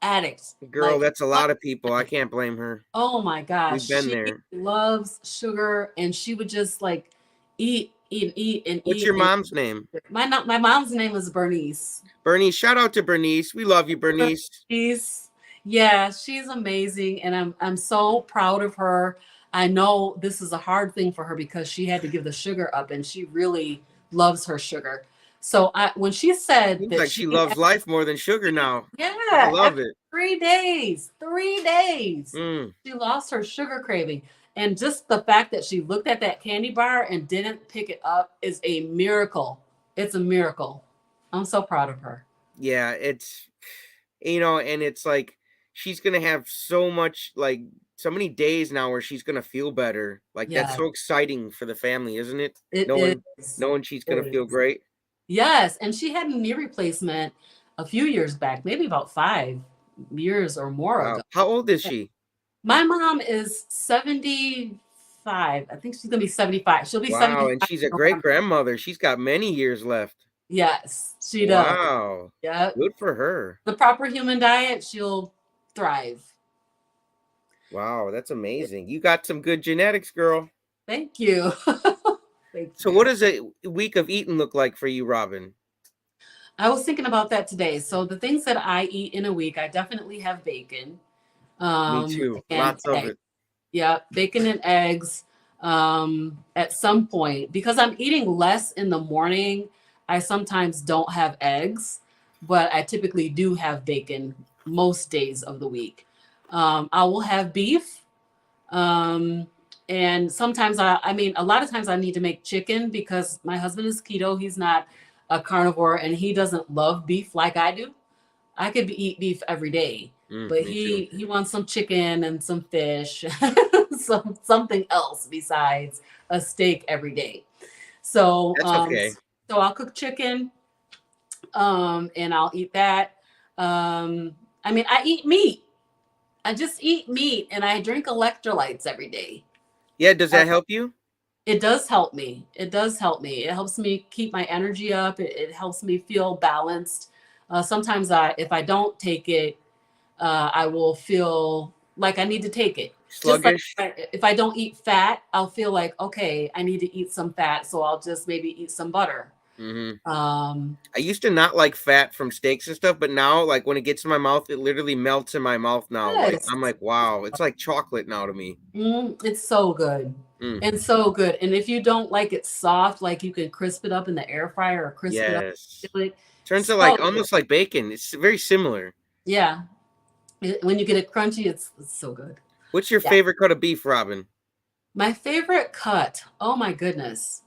addict. Girl, Like, that's a lot of people. I can't blame her. oh my gosh, We've been she there. loves sugar, and she would just like eat and What's eat your and mom's name? my mom's name is Bernice. Bernice. Shout out to Bernice. We love you, Bernice. She's Yeah, she's amazing, and I'm so proud of her. I know this is a hard thing for her because she had to give the sugar up, and she really loves her sugar. So when she said Seems that like she she loves life more than sugar now. I yeah, love after it. 3 days, Mm. she lost her sugar craving. And just the fact that she looked at that candy bar and didn't pick it up is a miracle. It's a miracle. I'm so proud of her. Yeah, and it's like she's gonna have so much, like so many days now where she's gonna feel better. Like that's Yeah, so exciting for the family, isn't it? it Knowing is. knowing she's gonna It feel is. great. Yes, and she had a knee replacement a few years back, maybe about 5 years or more Wow. ago. How old is she? My mom is 75. I think she's gonna be 75. She'll be Wow, and 75 she's in a great November. grandmother. She's got many years left. Yes, she does. Wow. Yep. Good for her. The proper human diet, she'll thrive. Wow, that's amazing. You got some good genetics, girl. Thank you. Thank So what you. does a week of eating look like for you, Robin? I was thinking about that today. So the things that I eat in a week, I definitely have bacon, Me too. and Lots of eggs. it. Yeah, bacon and eggs. At some point, because I'm eating less in the morning, I sometimes don't have eggs, but I typically do have bacon most days of the week. I will have beef. Um, and sometimes I mean, a lot of times I need to make chicken because my husband is keto. He's not a carnivore and he doesn't love beef like I do. I could eat beef every day, but Me too. he wants some chicken and some fish, something else besides a steak every day. So That's okay. so I'll cook chicken, and I'll eat that. I mean, I eat meat. I just eat meat and I drink electrolytes every day. Yeah, does Uh, that help you? it does help me. It does help me. It helps me keep my energy up. It helps me feel balanced. Sometimes if I don't take it, I will feel like I need to take it. Just like Sluggish? if I don't eat fat, I'll feel like, okay, I need to eat some fat. So I'll just maybe eat some butter. Hmm. Um, I used to not like fat from steaks and stuff, but now, like when it gets in my mouth, it literally melts in my mouth now. Like yes. I'm like, wow, it's like chocolate now to me. It's so good. Mm, And so good. And if you don't like it soft, like you can crisp it up in the air fryer or crisp it up. yes. Like, Turns to so like good. almost like bacon. It's very similar. Yeah. When you get it crunchy, it's so good. What's your Yeah. favorite cut of beef, Robin? My favorite cut. Oh my goodness.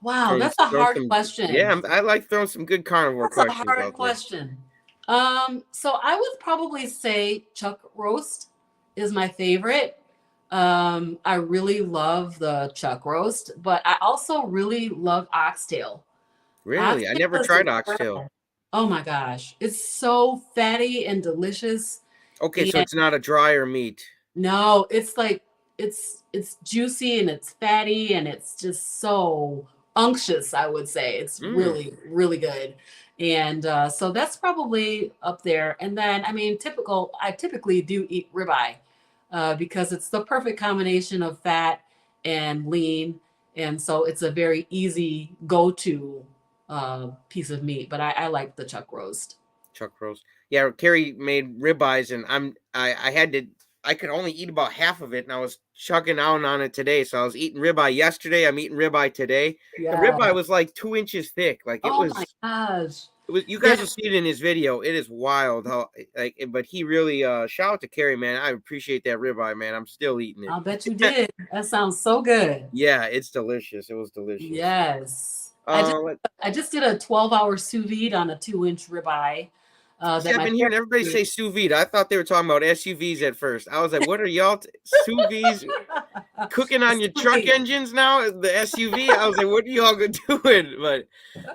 Wow, Throwing that's a throwing hard some yeah, question. I like throwing some good carnivore That's a questions hard out there. question. So I would probably say chuck roast is my favorite. I really love the chuck roast, but I also really love oxtail. Really? I Oxtail never is tried oxtail. incredible. Oh my gosh, it's so fatty and delicious. Okay, so And it's not a drier meat. no, it's like it's juicy and it's fatty and it's just so unctuous, I would say. It's Mm. really, really good. And so that's probably up there. And then, I mean, I typically do eat ribeye because it's the perfect combination of fat and lean. And so it's a very easy go-to piece of meat. But I like the chuck roast. Chuck roast. Yeah, Carrie made ribeyes, and I had to. I could only eat about half of it, and I was chugging down on it today. So I was eating ribeye yesterday. I'm eating ribeye today. The Yeah. ribeye was like 2 inches thick. Like it Oh my was. gosh. It was. You Yeah. guys will see it in his video. It is wild how like. But he really. Shout out to Carrie, man. I appreciate that ribeye, man. I'm still eating I'll bet you it. did. That sounds so good. Yeah, it's delicious. It was delicious. Yes. Let I just did a 12-hour sous vide on a 2-inch ribeye See, that I've my been hearing parents everybody made. say sous vide. I thought they were talking about SUVs at first. I was like, what are y'all sous vides cooking A on your sous truck vide. engines now? The SUV? I was like, what are y'all doing? But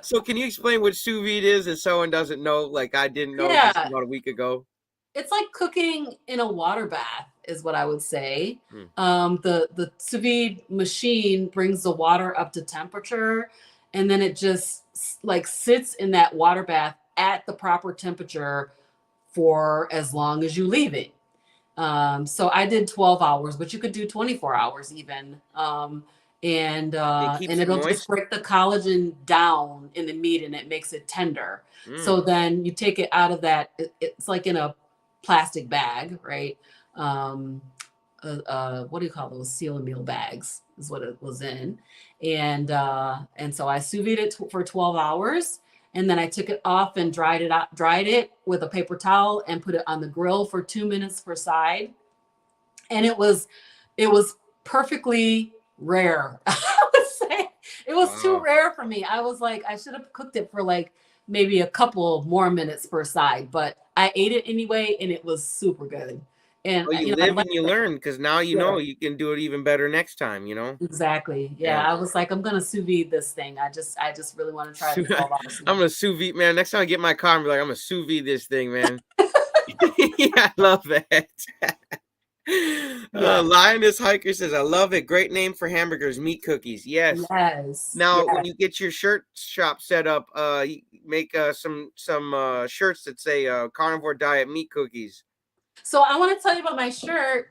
so can you explain what sous vide is if someone doesn't know, like I didn't know just Yeah, about a week ago? it's like cooking in a water bath, is what I would say. Hmm. The sous vide machine brings the water up to temperature, and then it just like sits in that water bath at the proper temperature for as long as you leave it. So I did 12 hours, but you could do 24 hours even. It And keeps it it'll just moist. break the collagen down in the meat and it makes it tender. So Mm. then you take it out of that, it's like in a plastic bag, right? Um, what do you call those seal and meal bags is what it was in. And so I sous vide it for 12 hours and then I took it off and dried it with a paper towel and put it on the grill for 2 minutes per side. And it was perfectly rare. I would say it was too Wow. rare for me. I was like, I should have cooked it for like maybe a couple more minutes per side, but I ate it anyway, and it was super good. And Well, you I live like and you the learn because now you yeah, know you can do it even better next time, you know? exactly. Yeah, Yeah. I was like, I'm gonna sous vide this thing. I just really want to try the 12-hour sous I'm vide. gonna sous vide, man. Next time I get my car, I'm be like, I'm gonna sous vide this thing, man. Yeah, I love that. Yeah. Lioness Hiker says, I love it. Great name for hamburgers, meat cookies. Yes. Yes. Now, when Yeah. you get your shirt shop set up, you make some shirts that say carnivore diet meat cookies. So I want to tell you about my shirt.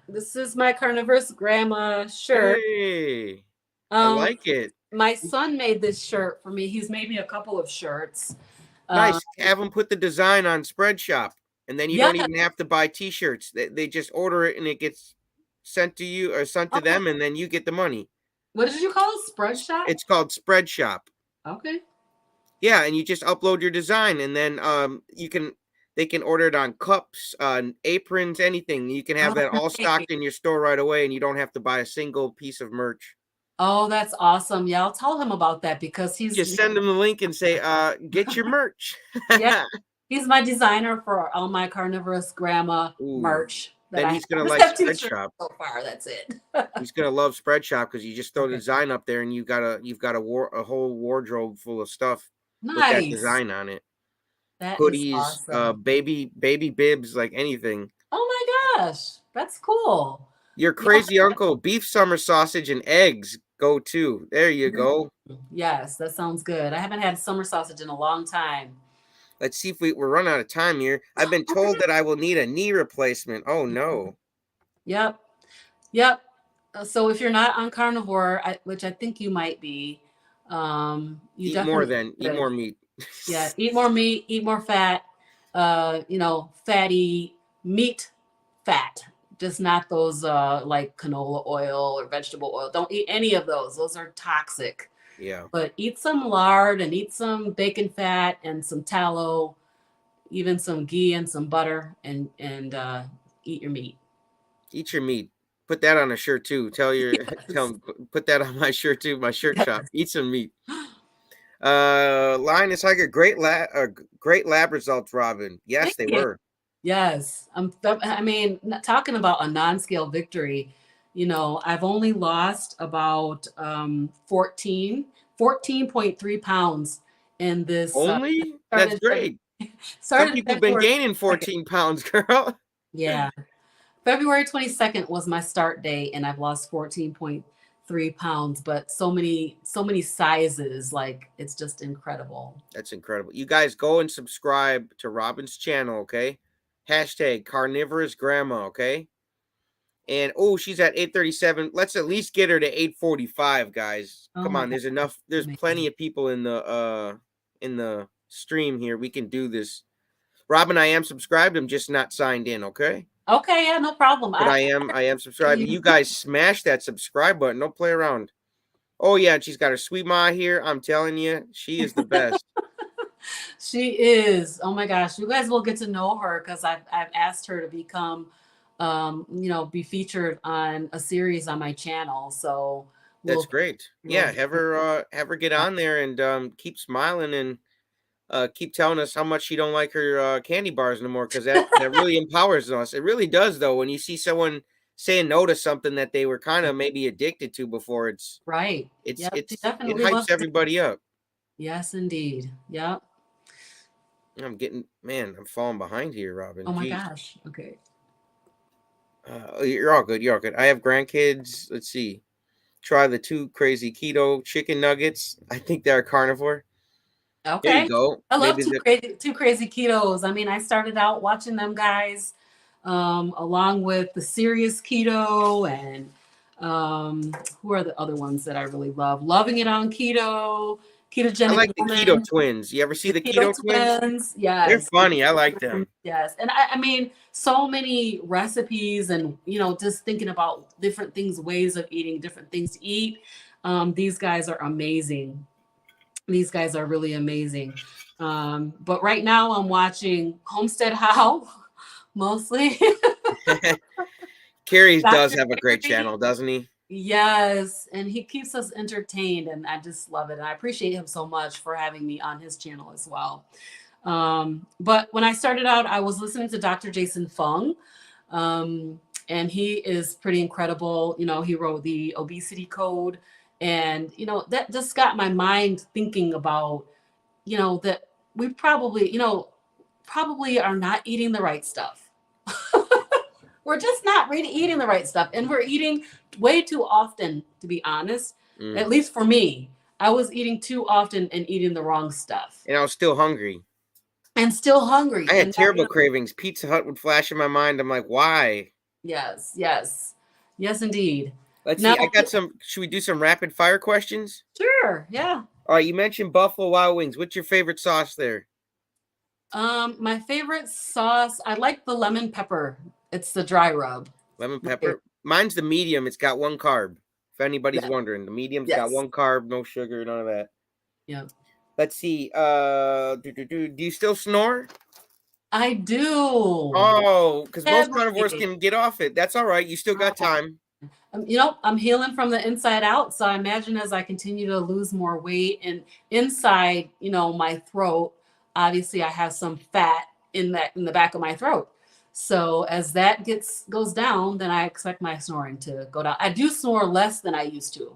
This is my Carnivores Grandma shirt. Hey. I Um, like it. my son made this shirt for me. He's made me a couple of shirts. Um, Nice. Have them put the design on Spreadshop, and then you yeah. don't even have to buy T-shirts. They just order it, and it gets sent to you or sent to Okay. them, and then you get the money. What did you call it? Spread shop? It's called Spreadshop. Okay. Yeah, and you just upload your design, and then they can order it on cups, aprons, anything. You can have Oh, that all nice. stocked in your store right away, and you don't have to buy a single piece of merch. Oh, that's awesome. Yeah, I'll tell him about that because Just send them the link and say, get your merch. yeah, he's my designer for all my CarnivorousGrama Ooh, merch that then I have. he's I gonna just like have two shirts Spreadshop. so far. That's it. He's gonna love Spreadshop because you just throw the Okay. design up there, and you've got a whole wardrobe full of stuff with that Nice. design on it. That is Hoodies, awesome. baby bibs, like anything. Oh my gosh, that's cool. Your Yeah. crazy uncle, beef summer sausage and eggs go too. There you Mhm. go. Yes, that sounds good. I haven't had summer sausage in a long time. Let's see if we're running out of time here. I've been told that I will need a knee replacement. Oh no. Yep. Yep. So if you're not on carnivore, which I think you might be, you definitely Eat should. more meat. Yeah, eat more meat, eat more fat, fatty meat fat, just not those like canola oil or vegetable oil. Don't eat any of those. Those are toxic. Yeah. But eat some lard and eat some bacon fat and some tallow, even some ghee and some butter, and eat your meat. Eat your meat. Put that on a shirt too. Tell Yes. 'em, put that on my shirt too, my shirt shop. Yes. Eat some meat. Linus Hiker, great lab results, Robin. Yes, Thank they you. were. Yes. I mean, talking about a non-scale victory, I've only lost about 14.3 pounds in this Only? That's started great. Some started people have been February gaining 2nd. 14 pounds, girl. Yeah. February 22nd was my start date and I've lost 14.3 pounds, but so many sizes, like it's just incredible. That's incredible. You guys go and subscribe to Robin's channel, okay? Hashtag CarnivorousGrama, okay? And oh, she's at 837. Let's at least get her to 845, guys. Oh Come my on, God. there's enough. There's plenty Amazing. of people in the stream here. We can do this. Robin, I am subscribed. I'm just not signed in, okay? Okay, yeah, no problem. But I am subscribed. You You guys smash that subscribe button. Don't play around. Oh yeah, and she's got her sweet ma here. I'm telling you, she is the best. She is. Oh my gosh, you guys will get to know her because I've asked her to become, be featured on a series on my channel. So That's we'll great. we'll Yeah, get have her get on there and keep smiling and keep telling us how much she don't like her candy bars no more because that really empowers us. It really does though. When you see someone saying no to something that they were kind of maybe addicted to before, right. Yep, she it definitely hypes wants to. everybody up. Yes, indeed. Yep. I'm falling behind here, Robin. Oh my Jeez. gosh. Okay. You're all good. You're all good. I have grandkids. Let's see. Try the two crazy keto chicken nuggets. I think they're carnivore. There you Okay. go. I love Maybe the two crazy ketos. I mean, I started out watching them guys, along with the serious keto and who are the other ones that I really love? Loving it on keto, I ketogenic like the keto woman, twins. You ever see the the keto keto twins? twins. They're Yes. funny. I like them. Yes. And I mean, so many recipes and, just thinking about different things, ways of eating, different things to eat. These guys are amazing. These guys are really amazing. But right now I'm watching Homestead How mostly. Carrie does Dr. have a great Gary. channel, doesn't he? Yes, and he keeps us entertained, and I just love it. And I appreciate him so much for having me on his channel as well. But when I started out, I was listening to Dr. Jason Fung, and he is pretty incredible. He wrote the Obesity Code, and that just got my mind thinking about that we probably are not eating the right stuff. We're just not really eating the right stuff, and we're eating way too often, to be honest. Mm. At least for me, I was eating too often and eating the wrong stuff, And I was still hungry. and still hungry. I had And that, terrible cravings. Pizza Hut would flash in my mind. I'm like, why? yes, yes, yes, indeed. Let's Now, see. I got some. Should we do some rapid fire questions? sure, yeah. All right. You mentioned Buffalo Wild Wings. What's your favorite sauce there? My favorite sauce, I like the lemon pepper. It's the dry rub. Lemon My favorite. pepper. Mine's the medium. It's got one carb. If anybody's Yeah. wondering, the medium's got Yes. one carb, no sugar, none of that. Yeah. Let's see. Do you still snore? I do. Oh, because most carnivores Heavily. can get off it. That's all right. You still got time. I'm healing from the inside out. So I imagine as I continue to lose more weight and inside, my throat, obviously I have some fat in the back of my throat. So as that goes down, then I expect my snoring to go down. I do snore less than I used to,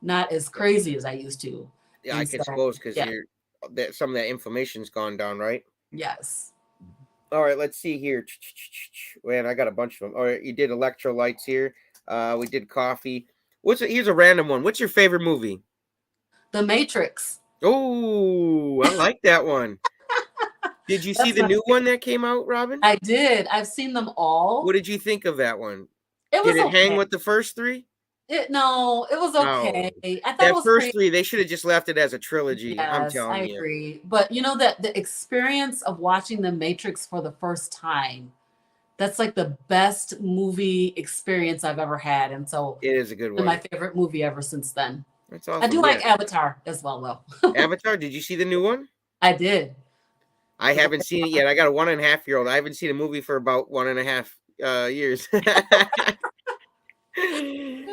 not as crazy as I used to. Yeah, I And could so, suppose because yeah, you're that some of that inflammation's gone down, right? yes. All right, let's see here. Man, I got a bunch of them. All right, you did electrolytes here. We did coffee. Here's a random one. What's your favorite movie? The Matrix. Oh, I like that one. Did you see That's the my new one that came out, Robin? I did. I've seen them What all. did you think of that one? It Did was it hang okay. with the first three? No, it was No. okay. I thought it That was first pretty. three, they should have just left it as a trilogy. I'm Yes, I telling you. agree. But that the experience of watching The Matrix for the first time, that's like the best movie experience I've ever had. And so It is a good it's my one. favorite movie ever since then. That's I do awesome. Yeah. like Avatar as well, though. Avatar, did you see the new one? I did. I haven't seen it yet. I got a 1.5-year-old. I haven't seen a movie for about 1.5 years. You can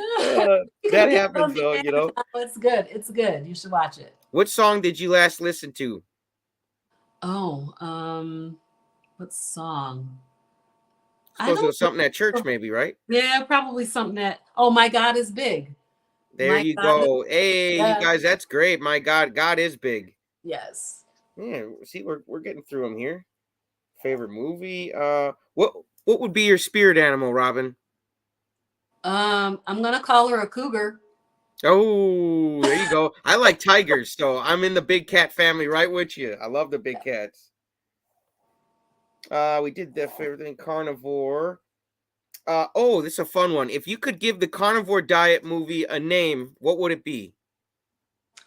That get it happens on though, you demand know. now. It's good. It's good. You should watch it. What song did you last listen to? Oh, what song? I Supposed to don't was something at church, remember. maybe, right? Yeah, probably something that, oh, my God is big. There My you God is, go. Hey, you yes, guys, that's great. My God, God is big. yes. Yeah, see, we're getting through them here. Favorite movie? What would be your spirit animal, Robin? I'm gonna call her a cougar. Oh, there you go. I like tigers, so I'm in the big cat family right with you. I love the big cats. We did the favorite thing, carnivore. This is a fun one. If you could give the carnivore diet movie a name, what would it be?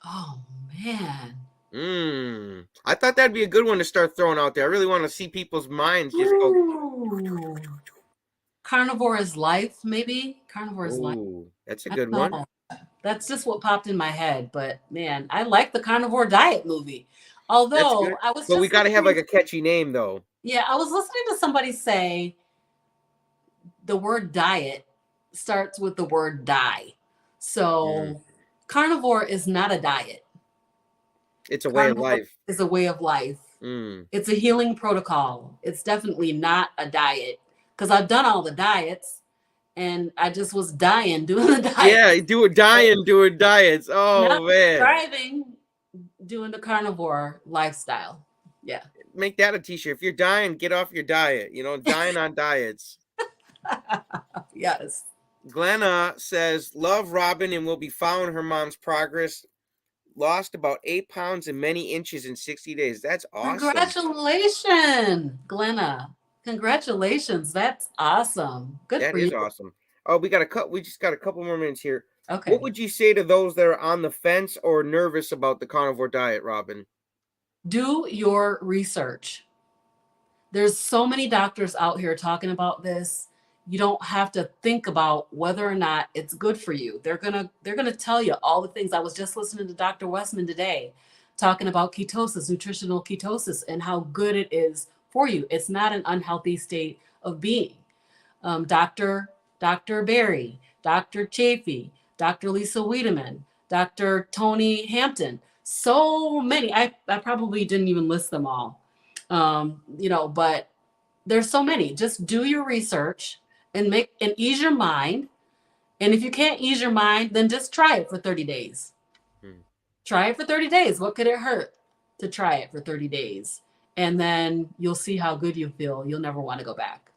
Oh man. I thought that'd be a good one to start throwing out there. I really want to see people's minds just go. Ooh. Carnivore is life, maybe. Carnivore is life. Oh, that's a I good don't one. know. That's just what popped in my head. But man, I like the carnivore diet movie. That's Although good. I was But we just got to have listening, like a catchy name, though. yeah, I was listening to somebody say the word diet starts with the word die. Mm. So carnivore is not a diet. It's a way of Carnivore life. is a way of life. Mm. It's a healing protocol. It's definitely not a diet because I've done all the diets and I just was dying doing the diet. Yeah, doing diets. Now Oh man, thriving doing the carnivore lifestyle. Yeah. make that a t-shirt. If you're dying, get off your diet. You know, dying on diets. Yes. Glenna says, "Love Robin and will be following her mom's progress. Lost about 8 pounds and many inches in 60 days. That's awesome. Congratulations, Glenna. Congratulations. That's awesome. Good That for you. is awesome. Oh, we just got a couple more minutes here. What Okay. would you say to those that are on the fence or nervous about the carnivore diet, Robin? Do your research. There's so many doctors out here talking about this. You don't have to think about whether or not it's good for you. They're gonna tell you all the things. I was just listening to Dr. Westman today talking about ketosis, nutritional ketosis, and how good it is for you. It's not an unhealthy state of being. Dr. Barry, Dr. Chafee, Dr. Lisa Wiedemann, Dr. Tony Hampton. So many. I probably didn't even list them all. But there's so many. Just do your research and ease your mind. And if you can't ease your mind, then just try it for 30 days. Hmm. Try it for 30 days. What could it hurt to try it for 30 days? And then you'll see how good you feel. You'll never want to go back.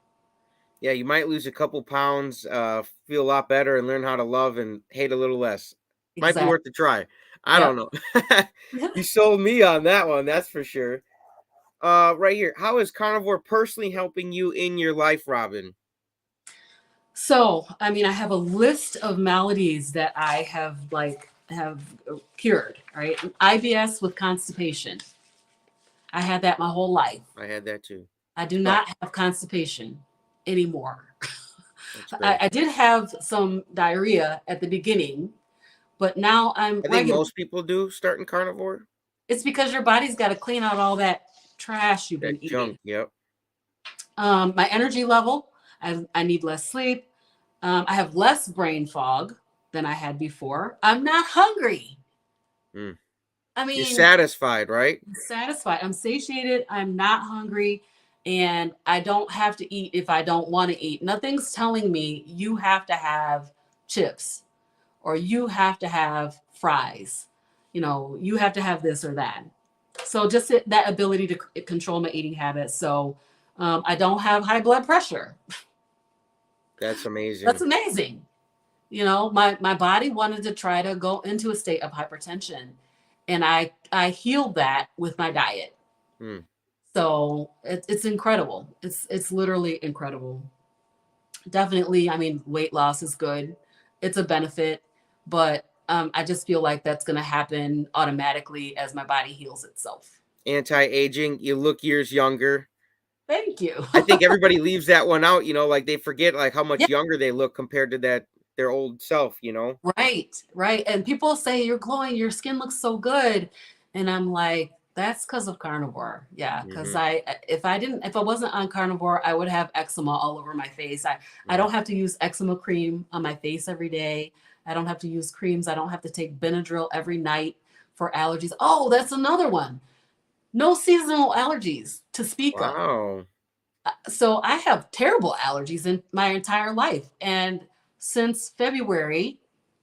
Yeah, you might lose a couple pounds, feel a lot better, and learn how to love and hate a little less. Might be Exactly. worth a try. I don't Yep. know. You sold me on that one, that's for sure. Right here. How is carnivore personally helping you in your life, Robin? So, I mean, I have a list of maladies that I have cured, right? IBS with constipation. I had that my whole life. I had that too. I do Oh, not have constipation anymore. that's I, great. I did have some diarrhea at the beginning, but now I'm I think regular. most people do starting carnivore. It's because your body's got to clean out all that trash you've been That eating. junk. Yep. My energy level, I need less sleep. I have less brain fog than I had before. I'm not hungry. Mm. I You're mean, satisfied, right? I'm satisfied. I'm satiated. I'm not hungry. And I don't have to eat if I don't want to eat. Nothing's telling me you have to have chips or you have to have fries. You know, you have to have this or that. So just that ability to control my eating habits. So I don't have high blood pressure. That's That's amazing. amazing. You know, my body wanted to try to go into a state of hypertension, and I healed that with my diet. Mm. So it's incredible. It's literally incredible. Definitely, I mean, weight loss is good. It's a benefit, but I just feel like that's going to happen automatically as my body heals itself. Anti-aging. You look years younger. Thank you. I think everybody leaves that one out. Like they forget like how Yeah, much younger they look compared to their old self. right, right. And people say you're glowing, your skin looks so good, and I'm like, that's because of carnivore. Yeah, because Hmm. if I wasn't on carnivore, I would have eczema all over my face. I Mm. don't have to use eczema cream on my face every day. I don't have to use creams. I don't have to take Benadryl every night for allergies. Oh, that's another one. No seasonal allergies to speak of. Wow. So I have terrible allergies in my entire life. And since February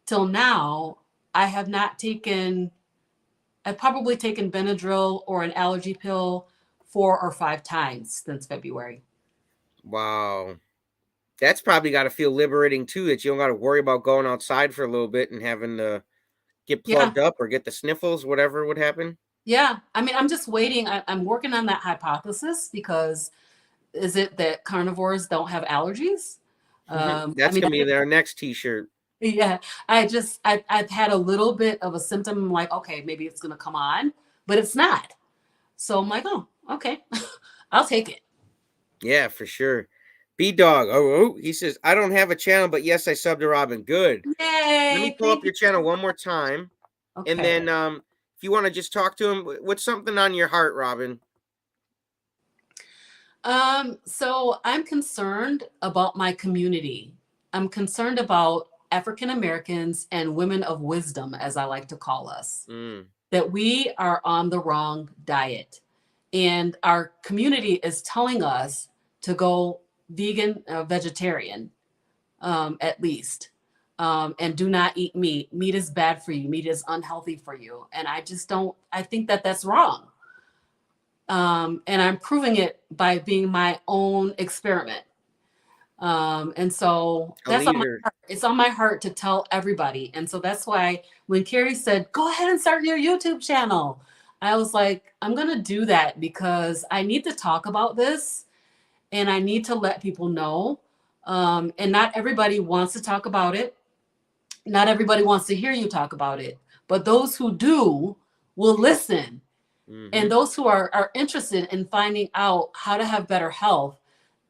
till now, I have not taken, I've probably taken Benadryl or an allergy pill 4 or 5 times since February. Wow. That's probably got to feel liberating too, that you don't got to worry about going outside for a little bit and having to get Yeah. plugged up or get the sniffles, whatever would happen. Yeah. I mean, I'm just waiting. I'm working on that hypothesis because is it that carnivores don't have allergies? I That's mean, gonna be their next T-shirt. yeah, I've had a little bit of a symptom. I'm like, okay, maybe it's gonna come on, but it's not. So I'm like, oh, okay, I'll take it. Yeah, for sure. B Dog. Oh, he says I don't have a channel, but yes, I subbed to Robin. Good. Let me Yay! pull up Thank you. your channel one more time, and Okay. then if you want to just talk to him, what's something on your heart, Robin? So I'm concerned about my community. I'm concerned about African Americans and women of wisdom, as I like to call us, Mm. that we are on the wrong diet. And our community is telling us to go vegan, vegetarian, at least. And do not eat meat. Meat is bad for you. Meat is unhealthy for you. And I just don't, I think that that's wrong. And I'm proving it by being my own experiment. And so A that's on my leader. heart. It's on my heart to tell everybody. And so that's why when Carrie said, go ahead and start your YouTube channel, I was like, I'm going to do that because I need to talk about this and I need to let people know. And not everybody wants to talk about it. Not everybody wants to hear you talk about it. But those who do will listen. And Mm-hmm. those who are interested in finding out how to have better health,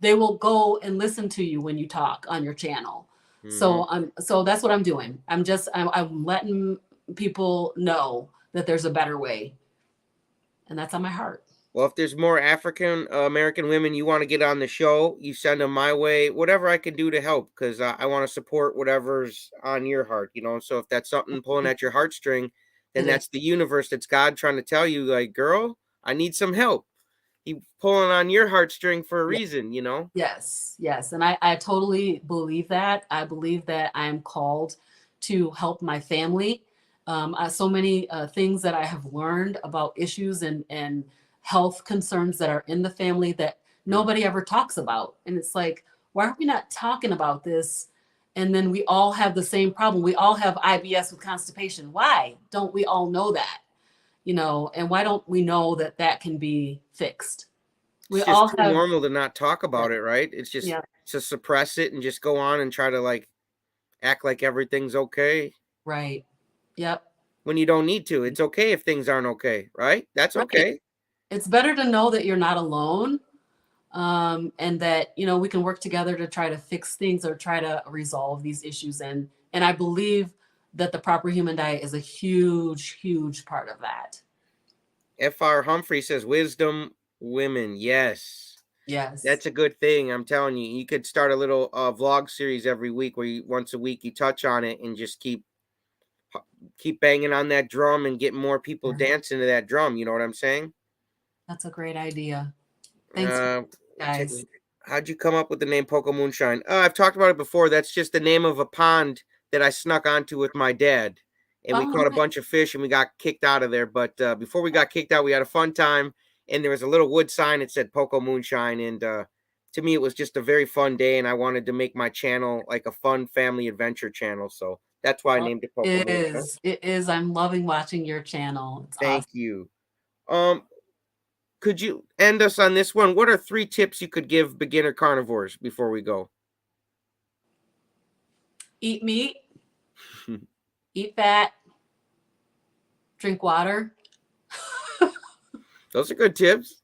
they will go and listen to you when you talk on your channel. Mm-hmm. So that's what I'm doing. I'm letting people know that there's a better way, and that's on my heart. Well, if there's more African American women you want to get on the show, you send them my way. Whatever I can do to help, because I want to support whatever's on your heart. So if that's something pulling at your heartstring, then It is. that's the universe. That's God trying to tell you, like, girl, I need some help. He pulling on your heartstring for a Yeah. reason. Yes, yes. And I totally believe that. I believe that I'm called to help my family. So many things that I have learned about issues and health concerns that are in the family that Mm. nobody ever talks about. And it's like, why are we not talking about this? And then we all have the same problem. We all have IBS with constipation. Why don't we all know that? And why don't we know that that can be fixed? We It's just all too have, normal to not talk yeah, about it, right? It's just yeah, to suppress it and just go on and try to like act like everything's okay right. Yep. when you don't need to. It's okay if things aren't okay, right? That's Right. okay. It's better to know that you're not alone, and that, you know, we can work together to try to fix things or try to resolve these issues. And I believe that the proper human diet is a huge, huge part of that. F.R. Humphrey says wisdom women. Yes. Yes. That's a good thing. I'm telling you. You could start a little vlog series every week where you once a week you touch on it and just keep banging on that drum and getting more people Yeah, dancing to that drum. You know what I'm saying? that's a great idea. Thanks, Uh, take, guys. how'd you come up with the name Poco Moonshine? I've talked about it before. That's just the name of a pond that I snuck onto with my dad, and we Oh, caught a bunch of fish, and we got kicked out of there. But before we got kicked out, we had a fun time, and there was a little wood sign that said Poco Moonshine, and to me, it was just a very fun day, and I wanted to make my channel like a fun family adventure channel, so that's why I well, named it Poco it Moonshine. is. It is. I'm loving watching your channel. It's awesome. Thank you. Um, could you end us on this one? What are 3 tips you could give beginner carnivores before we go? Eat meat, eat fat, drink water. Those are good tips.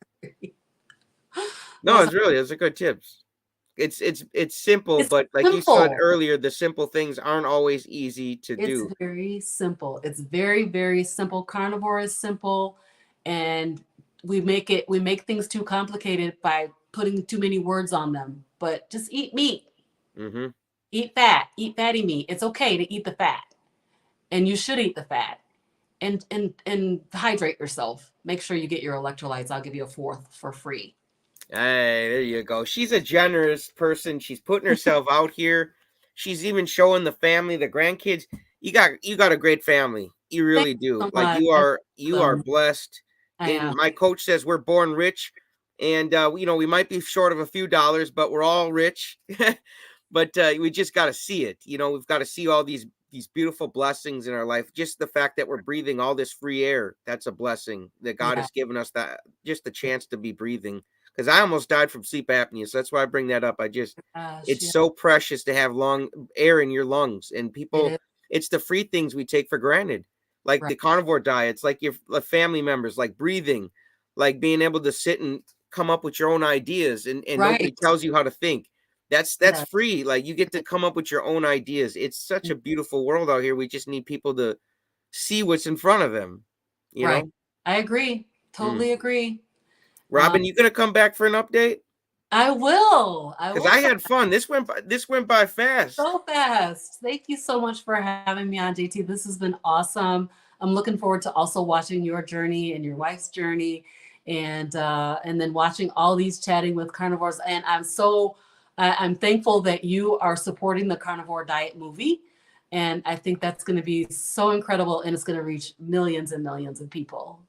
No, Those it's really those are good tips. It's simple, It's but like you said simple. earlier, the simple things aren't always easy to It's do. very simple. It's very, very simple. Carnivore is simple, and we make things too complicated by putting too many words on them. But just eat meat, Hmm. eat fat, eat fatty meat. It's okay to eat the fat, and you should eat the fat. And hydrate yourself. Make sure you get your electrolytes. I'll give you a fourth for free. Hey, there you go. She's a generous person. She's putting herself out here. She's even showing the family, the grandkids. You got a great family. You Thank really you do. so Like much. you are Them. blessed. I And am. my coach says we're born rich, and we might be short of a few dollars, but we're all rich. But we just got to see it. We've got to see all these beautiful blessings in our life. Just the fact that we're breathing all this free air, that's a blessing that God Yeah. has given us, that just the chance to be breathing, because I almost died from sleep apnea. So that's why I bring that up. Gosh, It's yeah, so precious to have lung air in your lungs, and it people, is. it's the free things we take for granted, like Right. the carnivore diets, like your family members, like breathing, like being able to sit and come up with your own ideas, and nobody Right. tells you how to think. That's Yeah. free. Like you get to come up with your own ideas. It's such a beautiful world out here. We just need people to see what's in front of them, you Right. know? I agree. Mm. Totally agree. Um, Robin, you gonna come back for an update? I will. I Because will I come had fun. This went by fast. so fast. Thank you so much for having me on, JT. This has been awesome. I'm looking forward to also watching your journey and your wife's journey, and then watching all these chatting with carnivores. And I'm thankful that you are supporting the carnivore diet movie. And I think that's going to be so incredible, and it's going to reach millions and millions of people.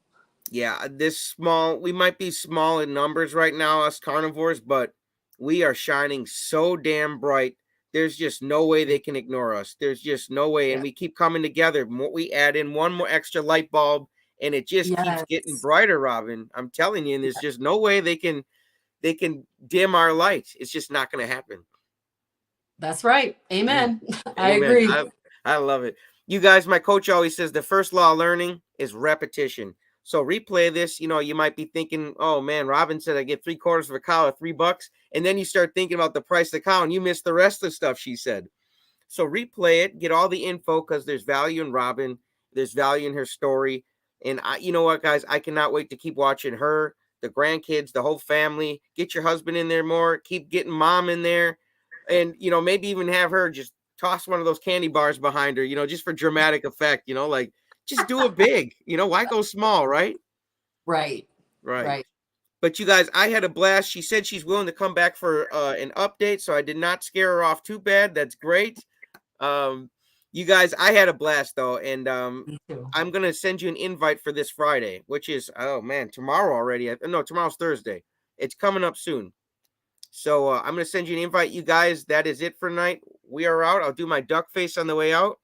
Yeah, we might be small in numbers right now, us carnivores, but we are shining so damn bright. There's just no way they can ignore us. There's just no way. And Yeah. we keep coming together. We add in one more extra light bulb, and it just keeps getting Yes. brighter, Robin. I'm telling you, and there's just no way they can dim our light. It's just not gonna happen. That's right. Mm. Amen. I Amen. agree. I love it. You guys, my coach always says the first law of learning is repetition. So replay this. You might be thinking, oh man, Robin said I get 3/4 of a cow at $3. And then you start thinking about the price of the cow and you miss the rest of the stuff she said. So replay it, get all the info, because there's value in Robin. There's value in her story. And you know what, guys, I cannot wait to keep watching her, the grandkids, the whole family. Get your husband in there more. Keep getting mom in there. And, maybe even have her just toss one of those candy bars behind her, just for dramatic effect, like just do it big. Why go small, right? Right. Right. Right. But you guys, I had a blast. She said she's willing to come back for an update, so I did not scare her off too bad. That's great. Um, you guys, I had a blast though, and Me too. I'm gonna send you an invite for this Friday, which is, oh man, tomorrow already. No, tomorrow's Thursday. It's coming up soon. So I'm gonna send you an invite, you guys. That is it for tonight. We are out. I'll do my duck face on the way out.